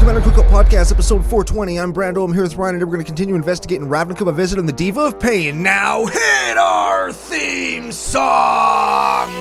Commander Cookout Podcast, episode 420. I'm Brando. I'm here with Ryan, and we're going to continue investigating Ravnica by visiting the Diva of Pain. Now hit our theme song!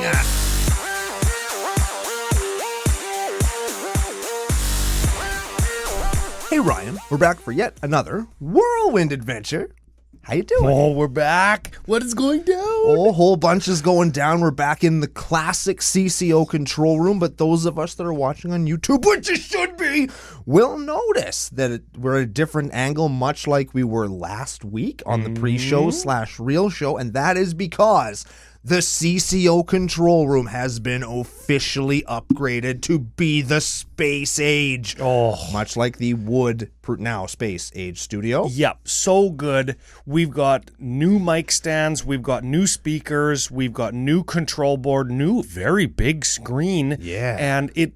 Hey Ryan, we're back for yet another whirlwind adventure. How you doing? Oh, we're back. What is going down? Oh, a whole bunch is going down. We're back in the classic CCO control room, but those of us that are watching on YouTube, which you should be, will notice that we're at a different angle, much like we were last week on the pre-show / real show, and that is because the CCO control room has been officially upgraded to be the Space Age. Oh. Much like the wood, now Space Age studio. Yep, so good. We've got new mic stands, we've got new speakers, we've got new control board, new very big screen. Yeah. And it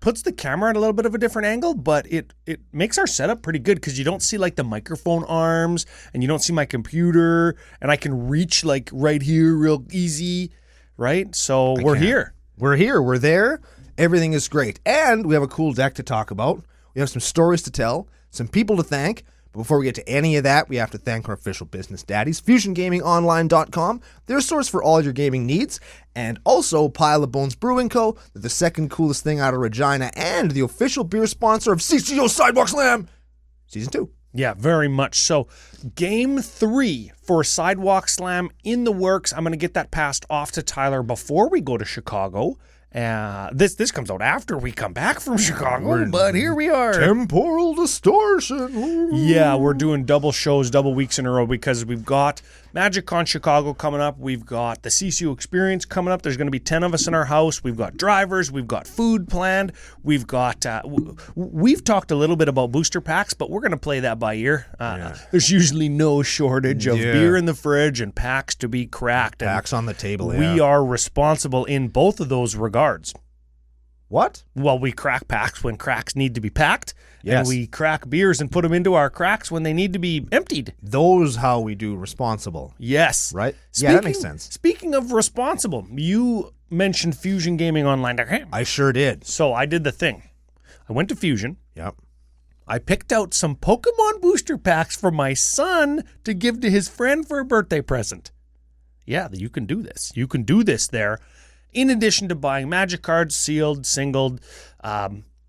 puts the camera at a little bit of a different angle, but it makes our setup pretty good because you don't see like the microphone arms and you don't see my computer, and I can reach like right here real easy, right? So we're here. We're here. We're there. Everything is great. And we have a cool deck to talk about. We have some stories to tell, some people to thank. But before we get to any of that, we have to thank our official business daddies, FusionGamingOnline.com, their source for all your gaming needs, and also Pile of Bones Brewing Co., they're the second coolest thing out of Regina, and the official beer sponsor of CCO Sidewalk Slam Season 2. Yeah, very much so. Game 3 for Sidewalk Slam in the works. I'm going to get that passed off to Tyler before we go to Chicago. This comes out after we come back from Chicago, but here we are. Temporal distortion. Ooh. Yeah, we're doing double shows, double weeks in a row because we've got MagicCon Chicago coming up. We've got the CCO Experience coming up. There's going to be 10 of us in our house. We've got drivers. We've got food planned. We've got, we've talked a little bit about booster packs, but we're going to play that by ear. There's usually no shortage of beer in the fridge and packs to be cracked. Packs on the table, We are responsible in both of those regards. What? Well, we crack packs when cracks need to be packed, yes. And we crack beers and put them into our cracks when they need to be emptied. Those how we do responsible. Yes. Right? Yeah, that makes sense. Speaking of responsible, you mentioned Fusion Gaming Online. I sure did. So I did the thing. I went to Fusion. Yep. I picked out some Pokemon booster packs for my son to give to his friend for a birthday present. Yeah, you can do this. You can do this there. In addition to buying Magic cards, sealed, singled,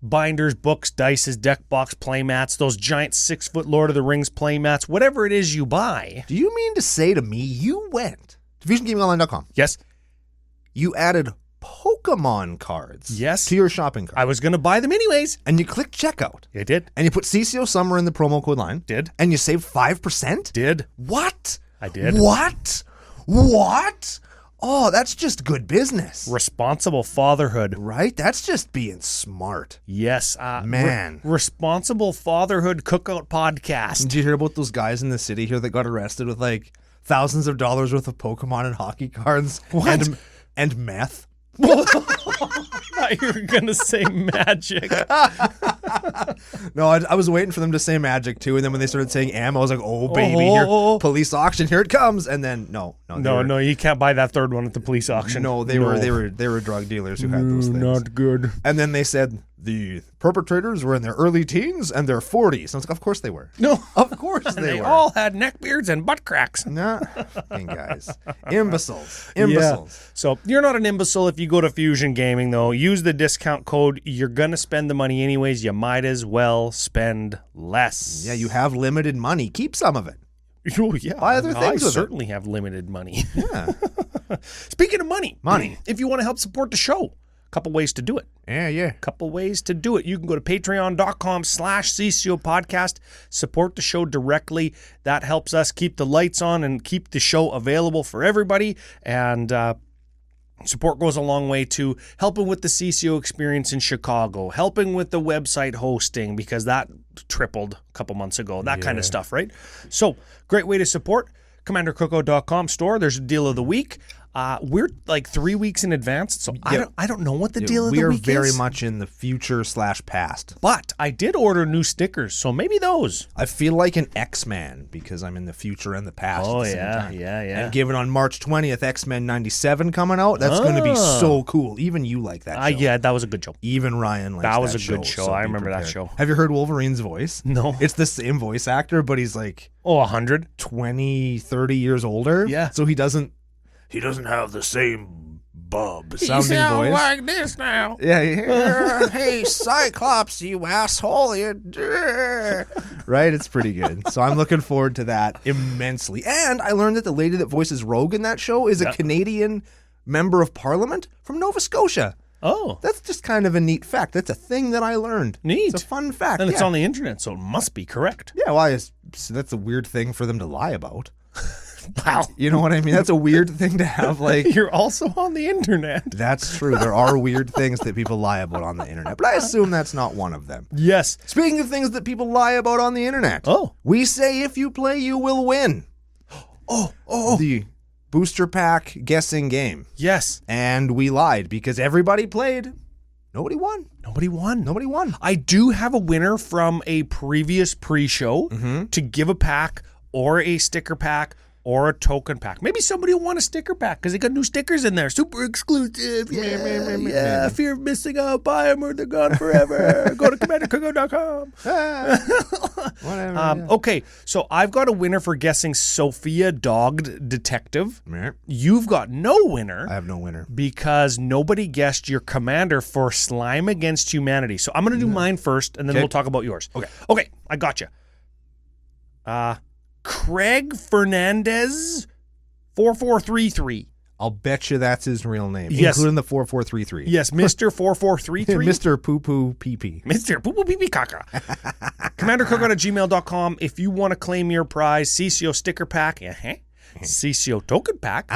binders, books, dices, deck box, playmats, those giant 6-foot Lord of the Rings playmats, whatever it is you buy. Do you mean to say to me you went to FusionGamingOnline.com? Yes. You added Pokemon cards yes. to your shopping cart. I was going to buy them anyways. And you clicked checkout. I did. And you put CCO Summer in the promo code line. Did. And you saved 5%? Did. What? I did. What? Oh, that's just good business. Responsible fatherhood. Right? That's just being smart. Yes. Man. Responsible fatherhood cookout podcast. Did you hear about those guys in the city here that got arrested with like thousands of dollars worth of Pokemon and hockey cards? What? And meth? I thought you were going to say magic. No, I was waiting for them to say magic too, and then when they started saying ammo, I was like, "Oh baby, here, police auction, here it comes!" And then no, you can't buy that third one at the police auction. No, they were drug dealers who had those things. Not good. And then they said the perpetrators were in their early teens and their 40s. I was like, of course they were. No, of course they were. All had neck beards and butt cracks. Nah, guys, imbeciles. Yeah. So you're not an imbecile if you go to Fusion Gaming, though. Use the discount code. You're gonna spend the money anyways. You might as well spend less. Yeah, you have limited money. Keep some of it. Oh yeah, buy other things. I certainly have limited money. Yeah. Speaking of money, if you want to help support the show, a couple ways to do it. Yeah. Couple ways to do it. You can go to patreon.com/CCO Podcast. Support the show directly. That helps us keep the lights on and keep the show available for everybody. And support goes a long way to helping with the CCO experience in Chicago, helping with the website hosting because that tripled a couple months ago, that kind of stuff, right? So, great way to support. CommanderCoco.com store. There's a deal of the week. We're like 3 weeks in advance, so I don't know what the deal of the week is. We are very much in the future/past. But I did order new stickers, so maybe those. I feel like an X-Man because I'm in the future and the past at the same time. Yeah. And given on March 20th, X-Men 97 coming out, that's going to be so cool. Even you like that show. Yeah, that was a good show. Even Ryan likes that show. That was a good show. So I remember that show. Have you heard Wolverine's voice? No. It's the same voice actor, but he's like 100? 20, 30 years older. Yeah. So he doesn't have the same bub sounding voice. Like this now. Yeah. Hey, Cyclops, you asshole. Right? It's pretty good. So I'm looking forward to that immensely. And I learned that the lady that voices Rogue in that show is a Canadian member of Parliament from Nova Scotia. Oh. That's just kind of a neat fact. That's a thing that I learned. Neat. It's a fun fact. And it's on the internet, so it must be correct. Yeah, well, that's a weird thing for them to lie about. Wow. You know what I mean? That's a weird thing to have, like... You're also on the internet. That's true. There are weird things that people lie about on the internet, but I assume that's not one of them. Yes. Speaking of things that people lie about on the internet. Oh. We say if you play, you will win. Oh. The booster pack guessing game. Yes. And we lied because everybody played. Nobody won. Nobody won. I do have a winner from a previous pre-show to give a pack or a sticker pack or a token pack. Maybe somebody will want a sticker pack because they got new stickers in there. Super exclusive. Yeah. Fear of missing out. Buy them or they're gone forever. Go to CommanderCookout.com. Whatever. Okay, so I've got a winner for guessing Sophia Dogged Detective. You've got no winner. I have no winner. Because nobody guessed your commander for Slime Against Humanity. So I'm going to do mine first, and then we'll talk about yours. Okay, I got you. Craig Fernandez 4433. I'll bet you that's his real name, yes. Including the 4433. Yes, Mr. 4433. Mr. Poo Poo Pee Pee. Mr. Poo Poo Pee Pee Caca. CommanderCookout@gmail.com. If you want to claim your prize, CCO sticker pack, CCO token pack,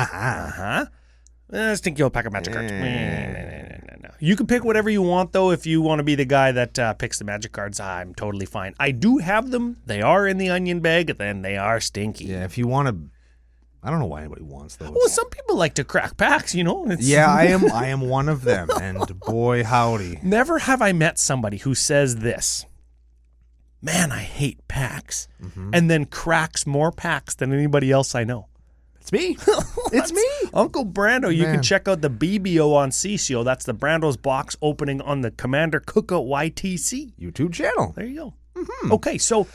Stinky old pack of magic cards. No. You can pick whatever you want, though. If you want to be the guy that picks the magic cards, I'm totally fine. I do have them. They are in the onion bag, and then they are stinky. Yeah, if you want to... I don't know why anybody wants those. Well, some people like to crack packs, you know. Yeah, I am one of them, and boy, howdy. Never have I met somebody who says this, man, I hate packs, and then cracks more packs than anybody else I know. It's me. It's me. Uncle Brando. You can check out the BBO on CCO. That's the Brando's box opening on the Commander Cookout YTC YouTube channel. There you go. Okay, so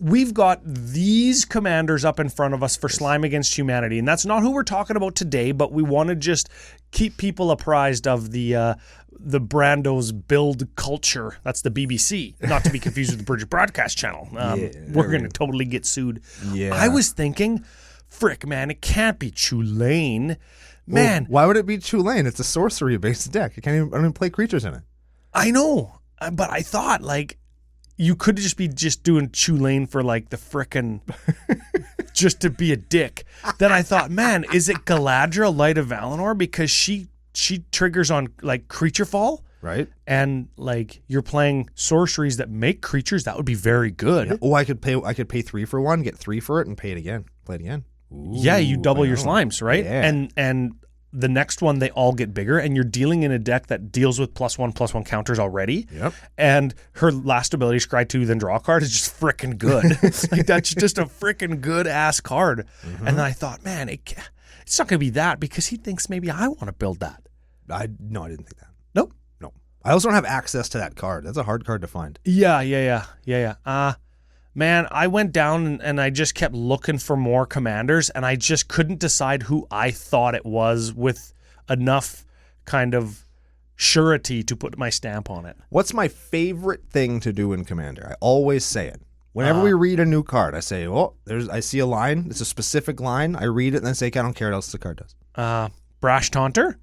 we've got these commanders up in front of us for Slime Against Humanity, and that's not who we're talking about today, but we want to just keep people apprised of the Brando's build culture. That's the BBC, not to be confused with the British Broadcast Channel. We're going to totally get sued. Yeah. I was thinking... Frick, man, it can't be Tulane. Man. Well, why would it be Tulane? It's a sorcery-based deck. I don't even play creatures in it. I know, but I thought, like, you could just be doing Tulane for, like, the frickin' just to be a dick. Then I thought, man, is it Galadriel, Light of Valinor? Because she triggers on, like, creature fall. Right. And, like, you're playing sorceries that make creatures. That would be very good. Yeah. Oh, I could pay 3 for one, get 3 for it, and pay it again. Play it again. Ooh, yeah, you double your slimes, right? Yeah. And the next one, they all get bigger, and you're dealing in a deck that deals with +1/+1 counters already. Yep. And her last ability, Scry 2, then draw a card, is just freaking good. Like, that's just a freaking good-ass card. And then I thought, man, it's not going to be that, because he thinks maybe I want to build that. No, I didn't think that. Nope. No. I also don't have access to that card. That's a hard card to find. Yeah. Man, I went down and I just kept looking for more commanders, and I just couldn't decide who I thought it was with enough kind of surety to put my stamp on it. What's my favorite thing to do in Commander? I always say it. Whenever we read a new card, I say, I see a line. It's a specific line. I read it and then say, I don't care what else the card does. Brash Taunter?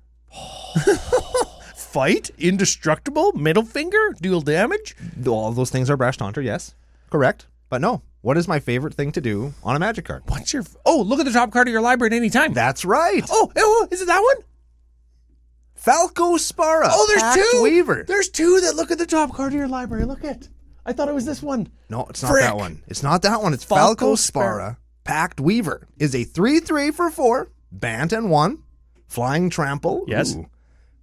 Fight? Indestructible? Middle finger? Dual damage? All those things are Brash Taunter, yes. Correct. But no, what is my favorite thing to do on a Magic card? What's your... look at the top card of your library at any time. That's right. Oh, is it that one? Falco Spara. Oh, there's Pact two. Weaver. There's two that look at the top card of your library. Look at. I thought it was this one. No, it's not that one. It's not that one. It's Falco Spara. Pact Weaver is a 3/3 for 4, Bant and 1. Flying Trample. Yes. Ooh.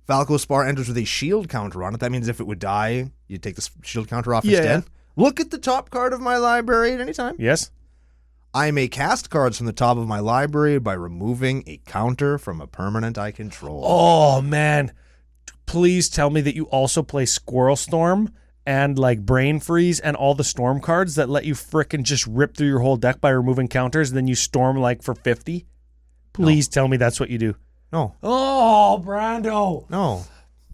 Falco Spar enters with a shield counter on it. That means if it would die, you'd take the shield counter off instead. Look at the top card of my library at any time. Yes. I may cast cards from the top of my library by removing a counter from a permanent I control. Oh, man. Please tell me that you also play Squirrel Storm and like Brain Freeze and all the Storm cards that let you frickin' just rip through your whole deck by removing counters and then you storm like for 50. Please tell me that's what you do. No. Oh, Brando. No.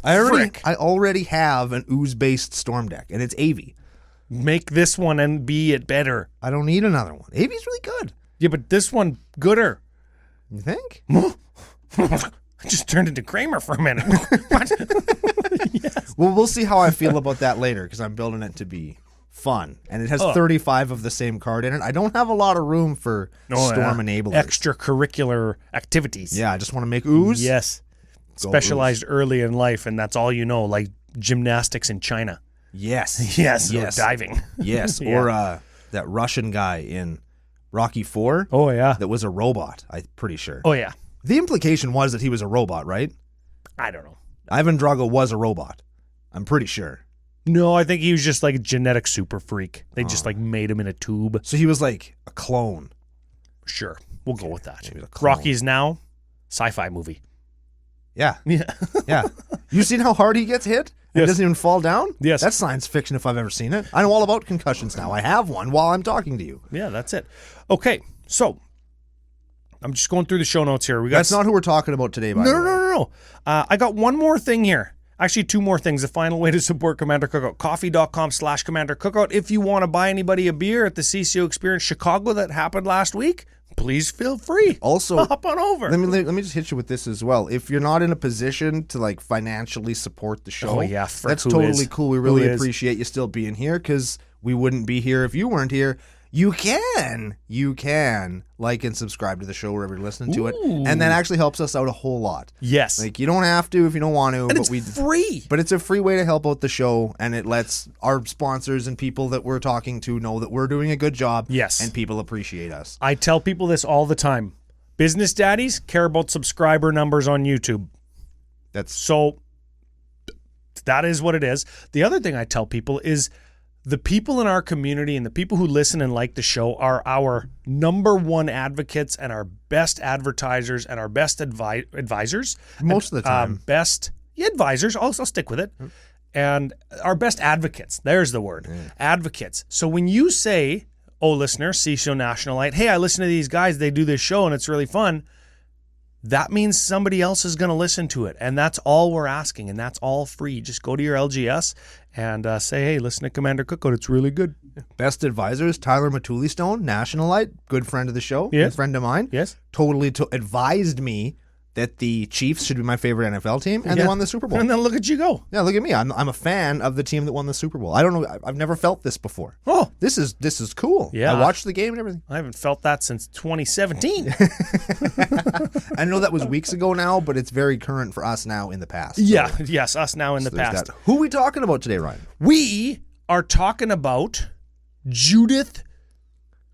I already have an ooze-based Storm deck, and it's AV. Make this one and be it better. I don't need another one. AV's really good. Yeah, but this one gooder. You think? I just turned into Kramer for a minute. What? Yes. Well, we'll see how I feel about that later because I'm building it to be fun. And it has 35 of the same card in it. I don't have a lot of room for Storm enablers. Extracurricular activities. Yeah, I just want to make ooze. Yes. Go Specialized early in life, and that's all you know, like gymnastics in China. Yes. Yes. Or diving. Yes. Yeah. Or that Russian guy in Rocky IV. Oh, yeah. That was a robot, I'm pretty sure. Oh, yeah. The implication was that he was a robot, right? I don't know. Ivan Drago was a robot. I'm pretty sure. No, I think he was just like a genetic super freak. They just like made him in a tube. So he was like a clone. Sure. We'll go with that. He was a clone. Rocky's Now, sci-fi movie. Yeah. Yeah. Yeah. You seen how hard he gets hit? And Yes. doesn't even fall down? Yes. That's science fiction if I've ever seen it. I know all about concussions now. I have one while I'm talking to you. Yeah, that's it. Okay, so I'm just going through the show notes here. That's not who we're talking about today, by the way. No. I got one more thing here. Actually, two more things. The final way to support Commander Cookout. Coffee.com/Commander Cookout. If you want to buy anybody a beer at the CCO Experience Chicago that happened last week, please feel free. Also, hop on over. Let me just hit you with this as well. If you're not in a position to like financially support the show, that's totally cool. We really appreciate you still being here because we wouldn't be here if you weren't here. You can like and subscribe to the show wherever you're listening to it, and that actually helps us out a whole lot. Yes, like you don't have to if you don't want to, and it's free. But it's a free way to help out the show, and it lets our sponsors and people that we're talking to know that we're doing a good job. Yes, and people appreciate us. I tell people this all the time. Business daddies care about subscriber numbers on YouTube. That is what it is. The other thing I tell people is the people in our community and the people who listen and like the show are our number one advocates and our best advertisers and our best advisors. Most of the time. Best advisors. I'll stick with it. And our best advocates. There's the word. Advocates. So when you say, oh, listener, CCO National Light, hey, I listen to these guys. They do this show and it's really fun. That means somebody else is going to listen to it. And that's all we're asking. And that's all free. Just go to your LGS and say, hey, listen to Commander Cookout. It's really good. Best advisors, Tyler Matulistone, National Light, good friend of the show, good friend of mine. Yes. Totally advised me that the Chiefs should be my favorite NFL team, and they won the Super Bowl. And then look at you go. Yeah, look at me. I'm a fan of the team that won the Super Bowl. I don't know. I've never felt this before. Oh. This is cool. Yeah. I watched the game and everything. I haven't felt that since 2017. I know that was weeks ago now, but it's very current for us now in the past. Yeah. Yes, us now in the past. That. Who are we talking about today, Ryan? We are talking about Judith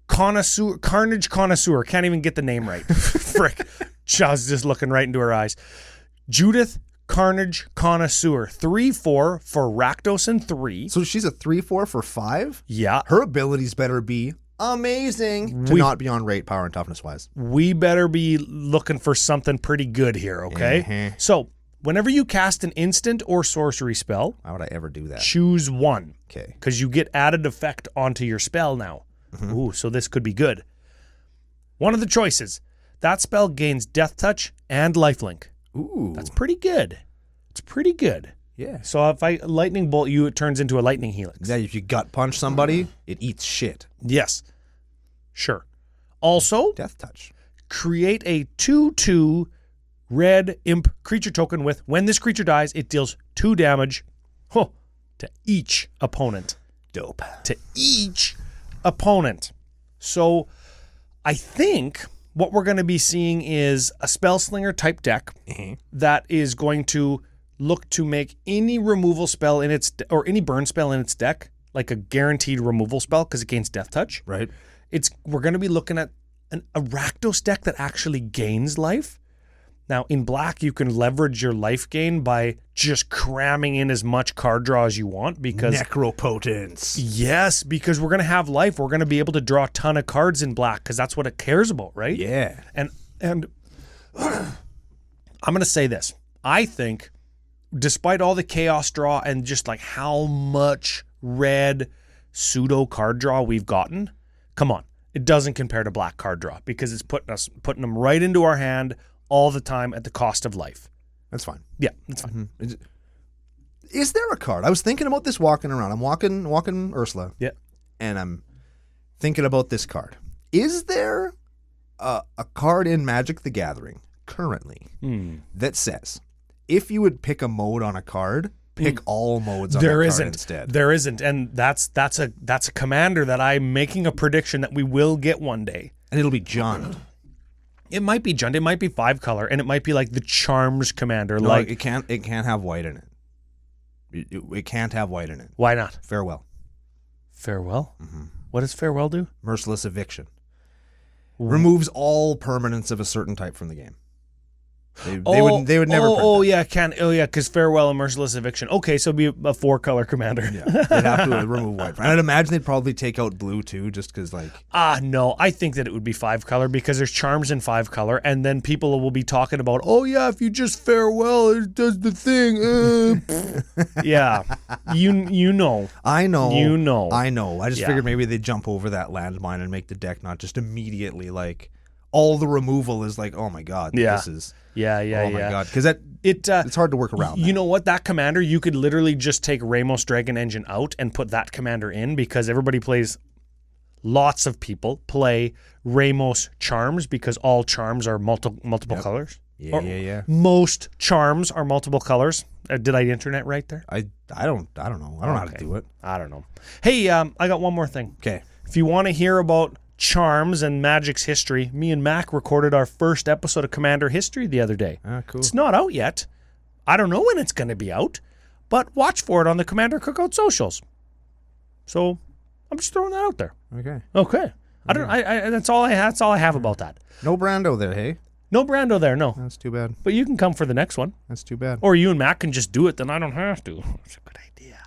Carnage Connoisseur. Can't even get the name right. Frick. I was just looking right into her eyes. Judith Carnage Connoisseur. 3/4 for Rakdos and 3. So she's a 3/4 for 5? Yeah. Her abilities better be amazing to not be on rate, power, and toughness wise. We better be looking for something pretty good here, okay? So, whenever you cast an instant or sorcery spell, why would I ever do that? Choose one. Okay. Because you get added effect onto your spell now. Ooh, so this could be good. One of the choices. That spell gains Death Touch and Lifelink. Ooh. That's pretty good. It's pretty good. Yeah. So if I lightning bolt you, it turns into a lightning helix. Yeah, if you gut punch somebody, it eats shit. Yes. Sure. Also, Death Touch. Create a 2/2 red imp creature token with, when this creature dies, it deals 2 damage to each opponent. Dope. To each opponent. So I think what we're going to be seeing is a Spellslinger type deck that is going to look to make any removal spell in its or any burn spell in its deck like a guaranteed removal spell because it gains Death Touch. Right. We're going to be looking at a Rakdos deck that actually gains life. Now, in black, you can leverage your life gain by just cramming in as much card draw as you want because... Necropotence. Yes, because we're going to have life. We're going to be able to draw a ton of cards in black because that's what it cares about, right? Yeah. And I'm going to say this. I think, despite all the chaos draw and just like how much red pseudo card draw we've gotten, come on, it doesn't compare to black card draw because it's putting them right into our hand all the time at the cost of life. That's fine. Yeah, that's fine. Mm-hmm. Is there a card? I was thinking about this walking around. I'm walking Ursula. Yeah. And I'm thinking about this card. Is there a card in Magic the Gathering currently that says if you would pick a mode on a card, pick all modes on that card instead? There isn't. And that's a commander that I'm making a prediction that we will get one day. And it'll be Jund. It might be Jund. It might be 5-color, and it might be like the Charms commander. No, like it can't have white in it. It can't have white in it. Why not? Farewell. Farewell? Mm-hmm. What does Farewell do? Merciless Eviction. Removes all permanents of a certain type from the game. They would never print that. Because Farewell and Merciless Eviction. Okay, so it'd be a 4-color commander. Yeah, they'd have to remove white. And I'd imagine they'd probably take out blue too, just because like... No, I think that it would be 5-color because there's Charms in 5-color, and then people will be talking about, oh yeah, if you just Farewell, it does the thing. Yeah, you know. I know. You know. I know. I just figured maybe they'd jump over that landmine and make the deck not just immediately like... all the removal is like, oh my god, this is... Yeah. Oh my god, because it's hard to work around. You know what? That commander, you could literally just take Ramos Dragon Engine out and put that commander in because lots of people play Ramos Charms because all charms are multiple colors. Yeah. Most charms are multiple colors. Did I internet right there? I don't know. I don't know how to do it. I don't know. Hey, I got one more thing. Okay. If you want to hear about Charms and Magic's history, me and Mac recorded our first episode of Commander History the other day. Cool. It's not out yet. I don't know when it's going to be out, but watch for it on the Commander Cookout socials. So I'm just throwing that out there. Okay. I don't. That's all I have about that. No Brando there, hey? No Brando there, no. That's too bad. But you can come for the next one. That's too bad. Or you and Mac can just do it, then I don't have to. It's a good idea.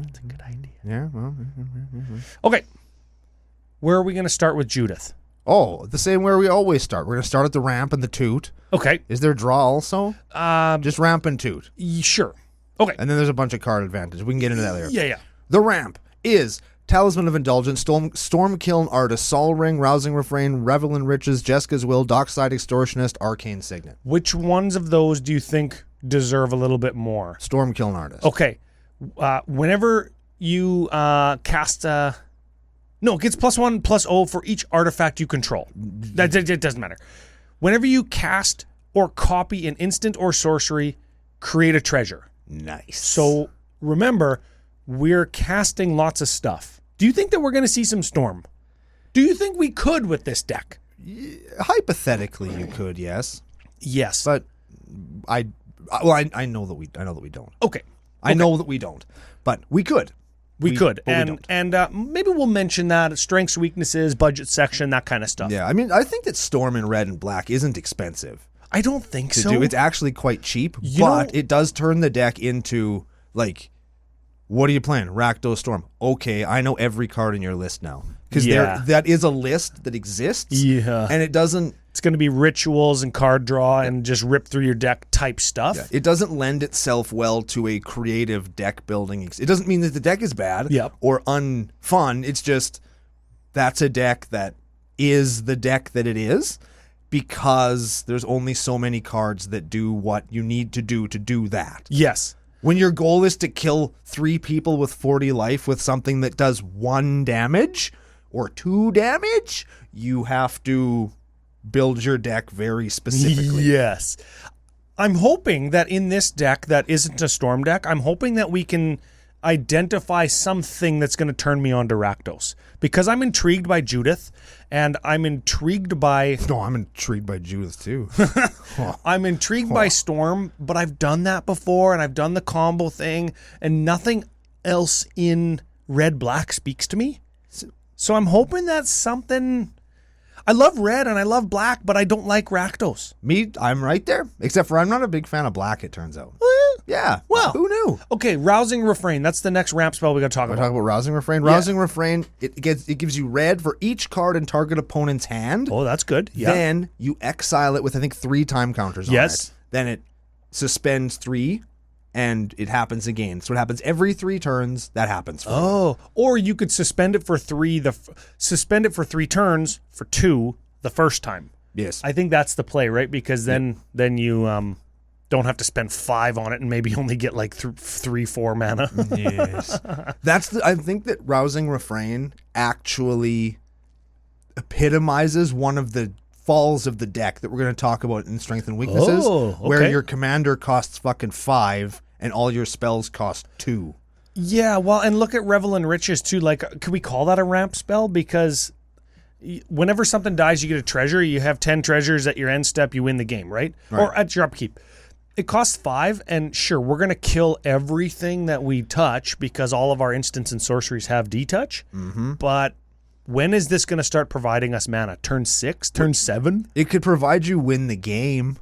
It's a good idea. Yeah, well. Okay. Where are we going to start with Judith? Oh, the same where we always start. We're going to start at the ramp and the toot. Okay. Is there draw also? Just ramp and toot. Sure. Okay. And then there's a bunch of card advantage. We can get into that later. Yeah. The ramp is Talisman of Indulgence, Stormkiln Artist, Sol Ring, Rousing Refrain, Revel in Riches, Jessica's Will, Dockside Extortionist, Arcane Signet. Which ones of those do you think deserve a little bit more? Stormkiln Artist. Okay. Whenever you cast a... No, it gets +1/+0 for each artifact you control. It doesn't matter. Whenever you cast or copy an instant or sorcery, create a treasure. Nice. So remember, we're casting lots of stuff. Do you think that we're going to see some Storm? Do you think we could with this deck? Hypothetically, you could, yes. Yes. But I know that we don't. Okay. I know that we don't. But we could. We could, and maybe we'll mention that strengths, weaknesses, budget section, that kind of stuff. Yeah, I mean, I think that Storm in red and black isn't expensive. I don't think so. It's actually quite cheap, but it does turn the deck into like, what are you playing? Rakdos Storm. Okay, I know every card in your list now because that is a list that exists. Yeah, and it doesn't. It's going to be rich-uals and card draw and just rip through your deck type stuff. Yeah. It doesn't lend itself well to a creative deck building. It doesn't mean that the deck is bad or unfun. It's just that's a deck that is the deck that it is because there's only so many cards that do what you need to do that. Yes. When your goal is to kill 3 people with 40 life with something that does 1 damage or 2 damage, you have to build your deck very specifically. Yes. I'm hoping that in this deck that isn't a Storm deck, I'm hoping that we can identify something that's going to turn me on to Rakdos. Because I'm intrigued by Judith, and I'm intrigued by... No, I'm intrigued by Judith too. I'm intrigued by Storm, but I've done that before, and I've done the combo thing, and nothing else in red-black speaks to me. So I'm hoping that something... I love red and I love black, but I don't like Rakdos. Me, I'm right there. Except for I'm not a big fan of black, it turns out. Yeah. Well, who knew? Okay, Rousing Refrain. That's the next ramp spell we got to talk We're about. talking about Rousing Refrain. Rousing Refrain, it gives you red for each card in target opponent's hand. Oh, that's good. Yeah. Then you exile it with, I think, 3 time counters on it. Then it suspends 3, and it happens again. So it happens every 3 turns. That happens. Or you could suspend it for 3. Suspend it for 3 turns for 2 the first time. Yes. I think that's the play, right? Because then you don't have to spend 5 on it and maybe only get like 3-4 mana. Yes. I think that Rousing Refrain actually epitomizes one of the falls of the deck that we're going to talk about in Strength and Weaknesses, where your commander costs fucking 5 and all your spells cost 2. Yeah, well, and look at Revel in Riches too. Like, can we call that a ramp spell? Because whenever something dies, you get a treasure. You have 10 treasures at your end step, you win the game, right? Or at your upkeep. It costs 5, and sure, we're going to kill everything that we touch because all of our instants and sorceries have detouch. Mm-hmm. But when is this going to start providing us mana? Turn 6? Turn 7? It could provide you win the game.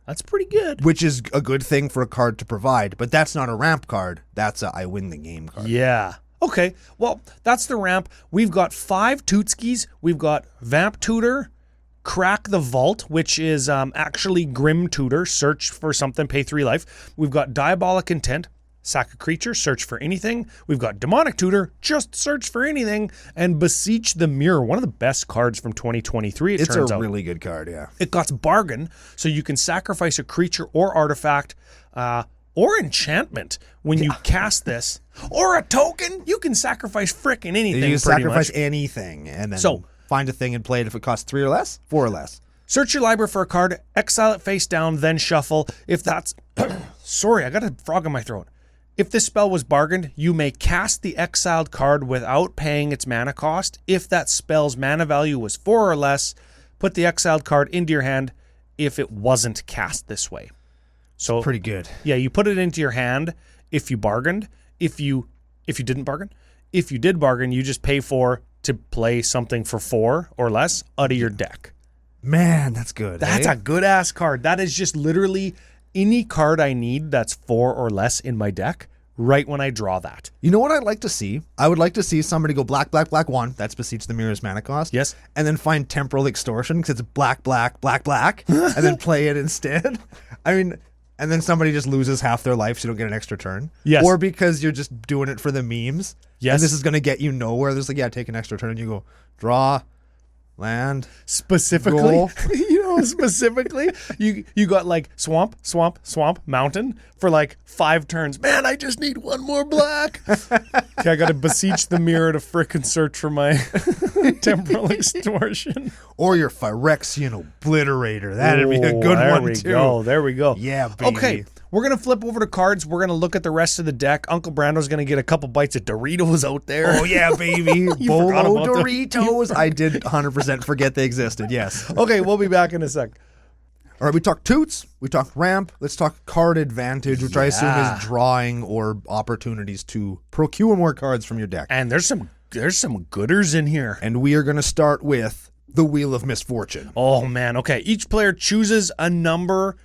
That's pretty good. Which is a good thing for a card to provide, but that's not a ramp card. That's a I win the game card. Yeah. Okay, well, that's the ramp. We've got 5 Tootskis. We've got Vamp Tutor, Crack the Vault, which is actually Grim Tutor, search for something, pay 3 life. We've got Diabolic Intent, sack a creature, search for anything. We've got Demonic Tutor, just search for anything. And Beseech the Mirror, one of the best cards from 2023, it turns out. It's a really good card, yeah. It got Bargain, so you can sacrifice a creature or artifact or enchantment when you cast this. Or a token, you can sacrifice frickin' anything. You can sacrifice much. Anything, and then find a thing and play it if it costs 3 or less, 4 or less. Search your library for a card, exile it face down, then shuffle. If that's... Sorry, I got a frog in my throat. If this spell was bargained, you may cast the exiled card without paying its mana cost. If that spell's mana value was 4 or less, put the exiled card into your hand if it wasn't cast this way. So pretty good. Yeah, you put it into your hand if you bargained. If you didn't bargain. If you did bargain, you just pay to play something for 4 or less out of your deck. Man, that's good. That's a good-ass card. That is just literally any card I need that's 4 or less in my deck right when I draw that. You know what I'd like to see? I would like to see somebody go black, black, black 1. That's Beseech the Mirror's mana cost. Yes. And then find Temporal Extortion because it's black, black, black, black, and then play it instead. I mean... And then somebody just loses half their life so you don't get an extra turn. Yes. Or because you're just doing it for the memes. Yes. And this is going to get you nowhere. There's like, take an extra turn. And you go, draw, land. Specifically, specifically, you got like swamp, swamp, swamp, mountain for like 5 turns. Man, I just need 1 more black. Okay, I got to Beseech the Mirror to frickin' search for my Temporal Extortion. Or your Phyrexian Obliterator. That'd be a good one too. There we go. Yeah, baby. Okay, we're going to flip over to cards. We're going to look at the rest of the deck. Uncle Brando's going to get a couple bites of Doritos out there. Oh, yeah, baby. Bolo Doritos. I did 100% forget they existed, yes. Okay, we'll be back in a sec. All right, we talked toots, we talked ramp, let's talk card advantage, which I assume is drawing or opportunities to procure more cards from your deck. And there's some gooders in here. And we are going to start with the Wheel of Misfortune. Oh, man. Okay, each player chooses a number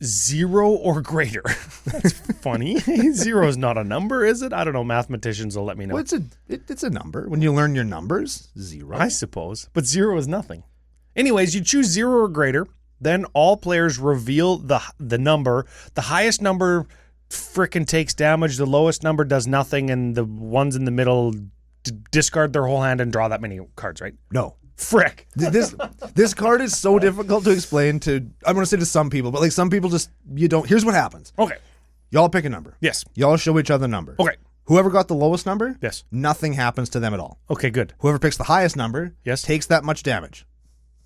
0 or greater. That's funny. 0 is not a number, is it? I don't know. Mathematicians will let me know. Well, it's a number. When you learn your numbers, 0. I suppose. But 0 is nothing. Anyways, you choose 0 or greater. Then all players reveal the number. The highest number frickin' takes damage. The lowest number does nothing. And the ones in the middle discard their whole hand and draw that many cards, right? No. Frick. This card is so difficult to explain to, I'm going to say to some people, but like some people just, you don't. Here's what happens. Okay. Y'all pick a number. Yes. Y'all show each other a number. Okay. Whoever got the lowest number, yes, nothing happens to them at all. Okay, good. Whoever picks the highest number, yes, takes that much damage.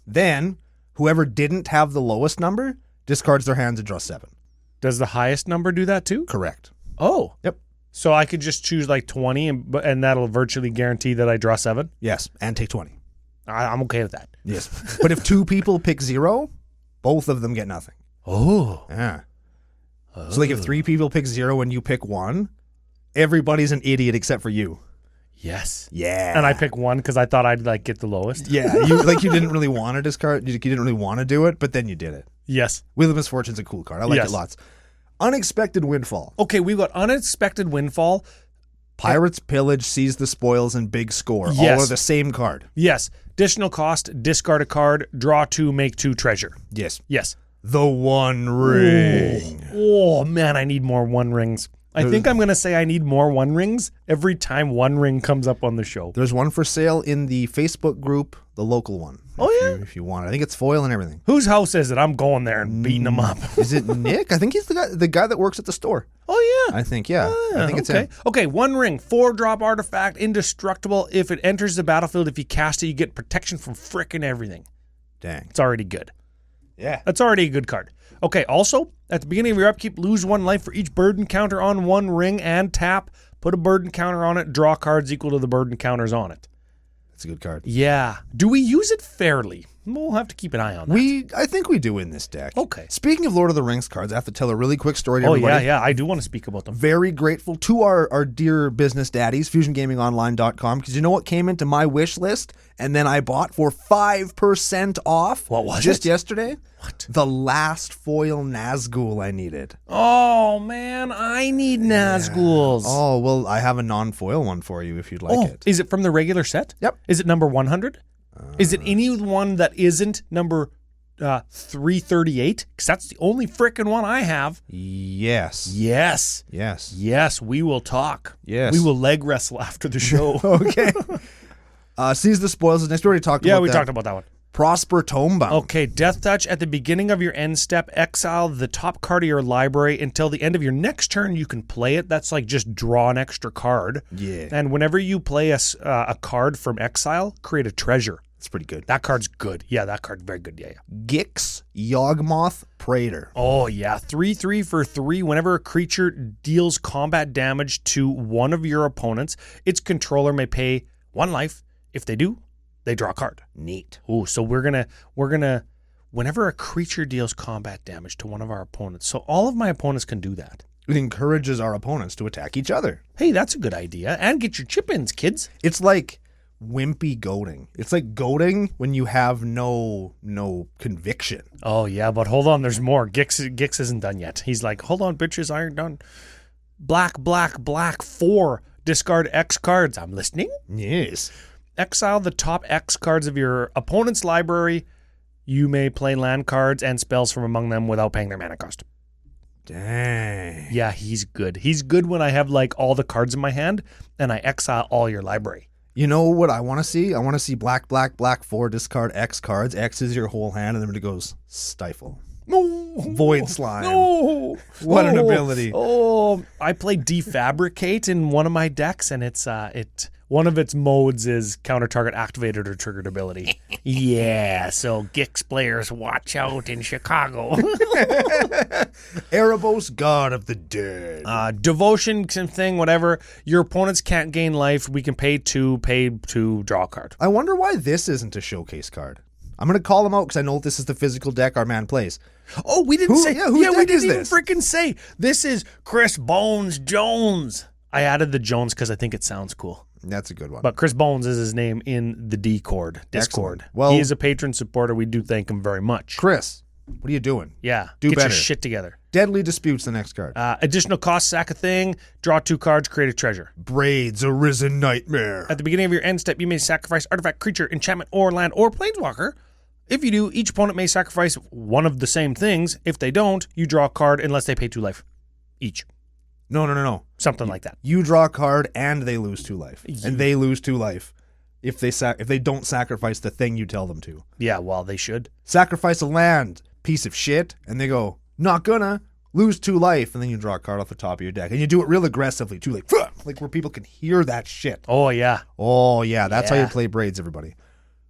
Then, whoever didn't have the lowest number discards their hands and draws 7. Does the highest number do that too? Correct. Oh. Yep. So I could just choose like 20 and that'll virtually guarantee that I draw 7? Yes, and take 20. I'm okay with that. Yes. But if 2 people pick 0, both of them get nothing. Oh. Yeah. Oh. So like if 3 people pick 0 and you pick 1, everybody's an idiot except for you. Yes. Yeah. And I picked one because I thought I'd like get the lowest. Yeah, you didn't really want to discard. You didn't really want to do it, but then you did it. Yes. Wheel of Misfortune's a cool card. I like Yes. it lots. Unexpected Windfall. Okay, we've got Unexpected Windfall. Pirates pillage, seize the spoils, and big score. Yes. All are the same card. Yes. Additional cost, discard a card, draw 2, make 2 treasure. Yes. Yes. The One Ring. Oh, man, I need more One Rings. I think I'm going to say I need more One Rings every time One Ring comes up on the show. There's one for sale in the Facebook group, the local one. If you want it. I think it's foil and everything. Whose house is it? I'm going there and beating them up. Is it Nick? I think he's the guy that works at the store. Oh, yeah. I think, yeah. I think it's him. Okay, One Ring, 4-drop artifact, indestructible. If it enters the battlefield, if you cast it, you get protection from frickin' everything. Dang. It's already good. Yeah. That's already a good card. Okay, also, at the beginning of your upkeep, lose 1 life for each burden counter on One Ring and tap. Put a burden counter on it, draw cards equal to the burden counters on it. That's a good card. Yeah. Do we use it fairly? We'll have to keep an eye on that. I think we do in this deck. Okay. Speaking of Lord of the Rings cards, I have to tell a really quick story to everybody. Yeah. I do want to speak about them. Very grateful to our dear business daddies, FusionGamingOnline.com, because you know what came into my wish list and then I bought for 5% off? What was just it? yesterday? What? The last foil Nazgul I needed. Oh, man, I need Nazguls. Oh, well, I have a non-foil one for you if you'd like it. Is it from the regular set? Yep. Is it number 100? Is it any one that isn't number 338? Because that's the only frickin' one I have. Yes. Yes. Yes. Yes, we will talk. Yes. We will leg wrestle after the show. Okay. Seize the spoils. Next, we already talked about that. Yeah, we talked about that one. Prosper Tomebound. Okay, Death Touch. At the beginning of your end step, exile the top card of your library until the end of your next turn. You can play it. That's like just draw an extra card. Yeah. And whenever you play a card from exile, create a treasure. It's pretty good. That card's good. Yeah, that card's very good. Yeah. Gix Yawgmoth Praetor. Oh, yeah. 3/3 for 3. Whenever a creature deals combat damage to one of your opponents, its controller may pay 1 life. If they do, they draw a card. Neat. Ooh, so we're gonna whenever a creature deals combat damage to one of our opponents, so all of my opponents can do that. It encourages our opponents to attack each other. Hey, that's a good idea. And get your chip-ins, kids. It's like wimpy goading. It's like goading when you have no conviction. Oh yeah, but hold on, there's more. Gix isn't done yet. He's like, hold on, bitches, I ain't done. Black, 4. Discard X cards. I'm listening. Yes. Exile the top X cards of your opponent's library. You may play land cards and spells from among them without paying their mana cost. Dang. Yeah, he's good. He's good when I have like all the cards in my hand and I exile all your library. You know what I want to see? I want to see black, 4, discard X cards. X is your whole hand, and then it goes stifle. No. Void Slime. No. What an ability. Oh, I play Defabricate in one of my decks, and it's one of its modes is counter target activated or triggered ability. Yeah, so Gix players, watch out in Chicago. Erebos, God of the Dead. Devotion thing, whatever. Your opponents can't gain life. We can pay to draw a card. I wonder why this isn't a showcase card. I'm going to call him out because I know this is the physical deck our man plays. Oh, we didn't say. Whose deck we didn't is even this? freaking say. This is Chris Bones Jones. I added the Jones because I think it sounds cool. That's a good one. But Chris Bones is his name in the Discord. Excellent. Well, he is a patron supporter. We do thank him very much. Chris, what are you doing? Yeah. Do Get better. your shit together. Deadly Disputes, the next card. Additional cost, sack a thing, draw 2 cards, create a treasure. Braids, Arisen Nightmare. At the beginning of your end step, you may sacrifice artifact, creature, enchantment, or land, or planeswalker. If you do, each opponent may sacrifice one of the same things. If they don't, you draw a card unless they pay 2 life each. No. Something like that. You draw a card and they lose 2 life. And they lose 2 life if they don't sacrifice the thing you tell them to. Yeah, well, they should. Sacrifice a land, piece of shit, and they go, not gonna, lose 2 life, and then you draw a card off the top of your deck. And you do it real aggressively too, like where people can hear that shit. Oh, yeah. Oh, yeah, that's how Yeah. you play Braids, everybody.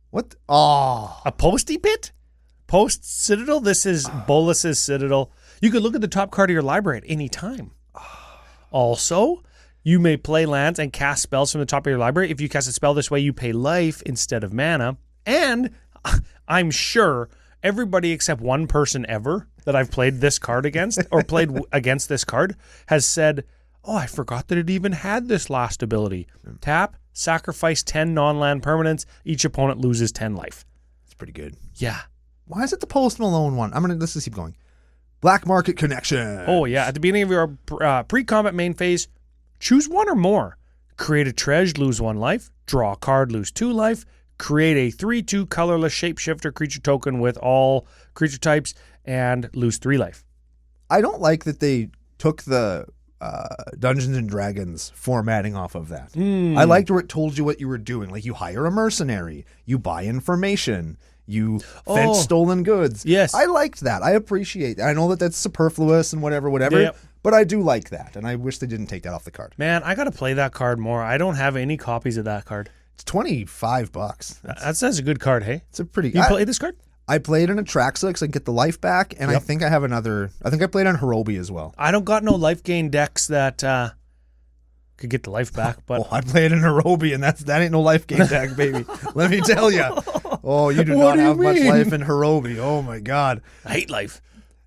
What? Oh. A posty pit? Post Citadel? This is Bolus's Citadel. You can look at the top card of your library at any time. Also, you may play lands and cast spells from the top of your library. If you cast a spell this way, you pay life instead of mana. And I'm sure everybody except one person ever that I've played this card against or played against this card has said, oh, I forgot that it even had this last ability. Tap, sacrifice 10 non-land permanents. Each opponent loses 10 life. It's pretty good. Yeah. Why is it the Post Malone one? Let's just keep going. Black Market Connection. Oh, yeah. At the beginning of your pre-combat main phase, choose one or more. Create a treasure, lose 1 life. Draw a card, lose 2 life. Create a 3/2 colorless shapeshifter creature token with all creature types and lose 3 life. I don't like that they took the Dungeons and Dragons formatting off of that. I liked where it told you what you were doing. Like you hire a mercenary, you buy information, you fetch stolen goods. Yes. I liked that. I appreciate that. I know that that's superfluous and whatever, Yep. but I do like that. And I wish they didn't take that off the card. Man, I got to play that card more. I don't have any copies of that card. It's $25. That's a good card, hey? It's a pretty... You play this card? I played in Atraxa because I get the life back, and I think I have another... I think I played on Hirobi as well. I don't got no life gain decks that could get the life back, but... Oh, I played in Hirobi, and that ain't no life gain deck, baby. Let me tell you. Oh, you do not have much life in Hirobi. Oh, my God. I hate life.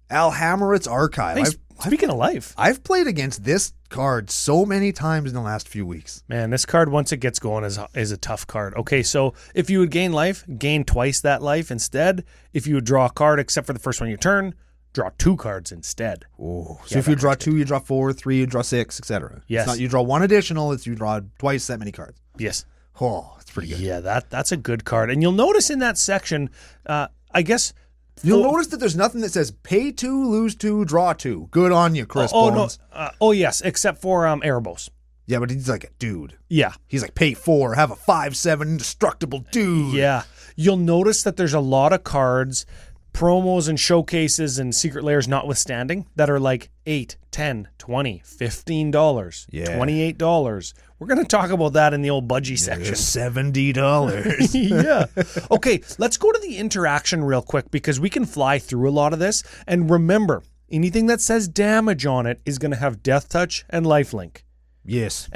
Alhammarit's Archive. Hey, speaking of life. I've played against this card so many times in the last few weeks. Man, this card, once it gets going, is a tough card. Okay, so if you would gain life, gain twice that life instead. If you would draw a card, except for the first one you turn, draw 2 cards instead. Oh, so if you draw 2, you draw 4, 3, you draw 6, etc. Yes. It's not you draw 1 additional, it's you draw twice that many cards. Yes. Oh, it's pretty good. Yeah, that's a good card. And you'll notice in that section, I guess... You'll notice that there's nothing that says pay 2, lose 2, draw 2. Good on you, Chris Bones. No. Yes, except for Erebos. Yeah, but he's like a dude. Yeah. He's like, pay 4, have a 5/7 indestructible dude. Yeah. You'll notice that there's a lot of cards, promos and showcases and secret layers notwithstanding, that are like $8, $10, $20, $15, $28. We're going to talk about that in the old budgie section. $70. Yeah. Okay, let's go to the interaction real quick because we can fly through a lot of this. And remember, anything that says damage on it is going to have Death Touch and Lifelink. Yes.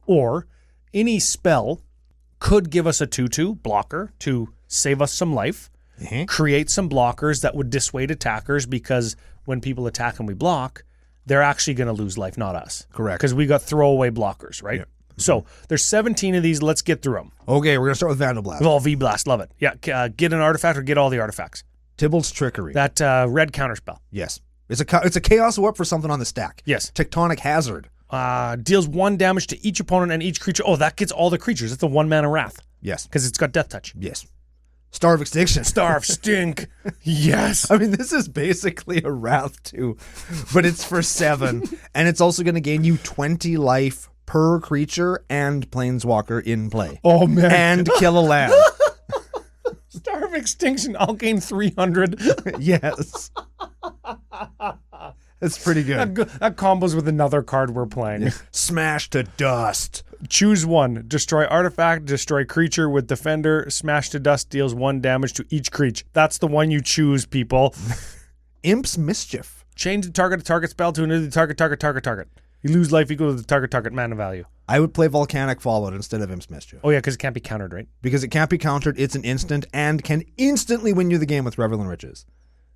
Or any spell could give us a 2/2 blocker to save us some life. Create some blockers that would dissuade attackers because when people attack and we block, they're actually going to lose life, not us. Correct. Because we got throwaway blockers, right? Yeah. So there's 17 of these. Let's get through them. Okay, we're going to start with Vandal Blast. Oh, V-Blast, love it. Yeah, get an artifact or get all the artifacts. Tybalt's Trickery. That red counterspell. Yes. It's a Chaos Warp for something on the stack. Yes. Tectonic Hazard. Deals 1 damage to each opponent and each creature. Oh, that gets all the creatures. It's a 1-mana Wrath. Yes. Because it's got Death Touch. Yes. Star of Extinction. Star of Stink. Yes. I mean, this is basically a Wrath too, but it's for 7. And it's also going to gain you 20 life per creature and Planeswalker in play. Oh, man. And kill a land. Star of Extinction. I'll gain 300. Yes. It's pretty good. That combos with another card we're playing. Smash to dust. Choose one. Destroy artifact, destroy creature with defender. Smash to dust deals 1 damage to each creature. That's the one you choose, people. Imp's Mischief. Change the target spell to another target. You lose life equal to the target mana value. I would play Volcanic Fallout instead of Imp's Mischief. Oh, yeah, because it can't be countered, right? Because it can't be countered, it's an instant, and can instantly win you the game with Revel in Riches.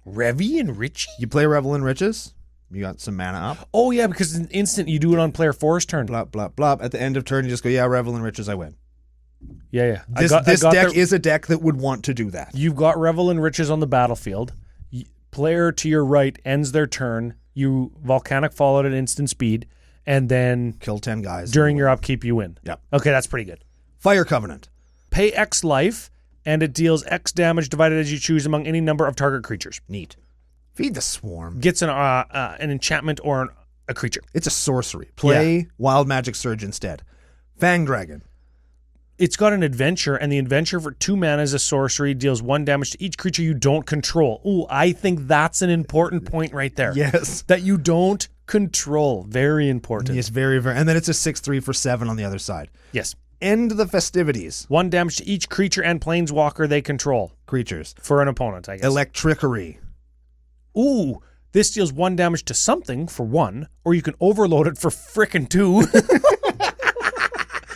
Revy and Richie? You play Revel in Riches, you got some mana up. Oh, yeah, because it's an instant. You do it on player 4's turn. Blop, blop, blop. At the end of turn, you just go, yeah, Revel in Riches, I win. Yeah. This deck is a deck that would want to do that. You've got Revel in Riches on the battlefield. Player to your right ends their turn. You Volcanic Fallout at instant speed, and then kill 10 guys. During your upkeep, you win. Yep. Okay, that's pretty good. Fire Covenant. Pay X life, and it deals X damage divided as you choose among any number of target creatures. Neat. Feed the Swarm. Gets an enchantment or a creature. It's a sorcery. Play Wild Magic Surge instead. Fang Dragon. It's got an adventure, and the adventure for 2 mana is a sorcery, deals 1 damage to each creature you don't control. Ooh, I think that's an important point right there. Yes. That you don't control. Very important. Yes, very, very. And then it's a 6/3 for 7 on the other side. Yes. End the festivities. 1 damage to each creature and planeswalker they control. Creatures. For an opponent, I guess. Electrickery. Ooh, this deals 1 damage to something for 1, or you can overload it for frickin' 2.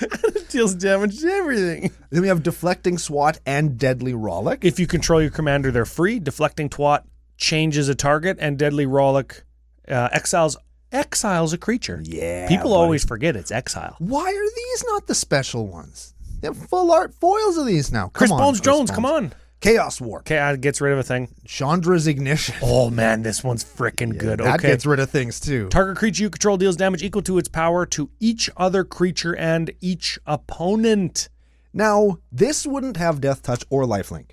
It deals damage to everything. Then we have Deflecting Swat and Deadly Rollick. If you control your commander, they're free. Deflecting Twat changes a target, and Deadly Rollick exiles exiles a creature. Yeah, People buddy. always forget it's exile. Why are these not the special ones? They have full art foils of these now. Chris Come on, Bones Chris Jones, come Bones. on. Chaos Warp. Okay, gets rid of a thing. Chandra's Ignition. Oh man, this one's freaking good. That Okay. gets rid of things too. Target creature you control deals damage equal to its power to each other creature and each opponent. Now, this wouldn't have Death Touch or Lifelink.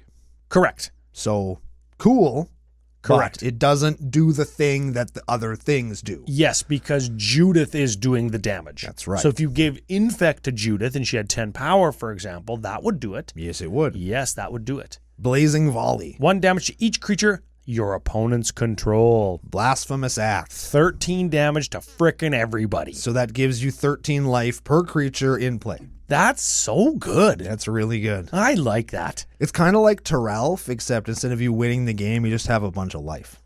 Correct. So, cool. Correct. But it doesn't do the thing that the other things do. Yes, because Judith is doing the damage. That's right. So if you gave Infect to Judith and she had 10 power, for example, that would do it. Yes, it would. Yes, that would do it. Blazing Volley. 1 damage to each creature your opponent's control. Blasphemous Act. 13 damage to frickin' everybody. So that gives you 13 life per creature in play. That's so good. That's really good. I like that. It's kind of like Terrelf, except instead of you winning the game, you just have a bunch of life.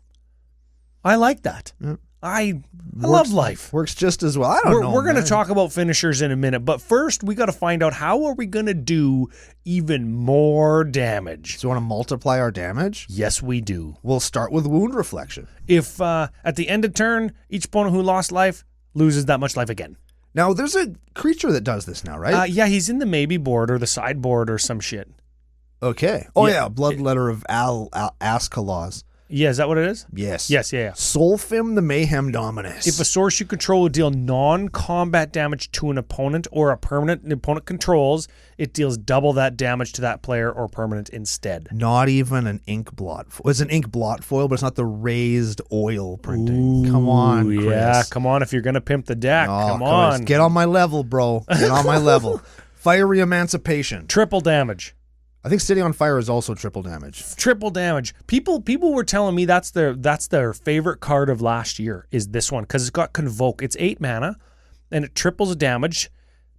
I like that. Yeah. I love life. Works just as well. I don't know. We're going to man. talk about finishers in a minute, but first we got to find out how are we going to do even more damage. So you want to multiply our damage? Yes, we do. We'll start with Wound Reflection. If at the end of turn, each opponent who lost life loses that much life again. Now, there's a creature that does this now, right? Yeah, he's in the maybe board or the sideboard or some shit. Okay. Oh, Yeah. yeah. Bloodletter of Ascalon. Yeah, is that what it is? Yes. Yes, yeah. Solfim the Mayhem Dominus. If a source you control will deal non-combat damage to an opponent or a permanent an opponent controls, it deals double that damage to that player or permanent instead. Not even an ink blot. It's an ink blot foil, but it's not the raised oil printing. Come on, Chris. Yeah, come on. If you're going to pimp the deck, Oh, come Chris, on. Get on my level, bro. Get on my level. Fiery Emancipation. Triple damage. I think City on Fire is also triple damage. Triple damage. People were telling me that's their favorite card of last year is this one because it's got Convoke. It's 8 mana and it triples damage,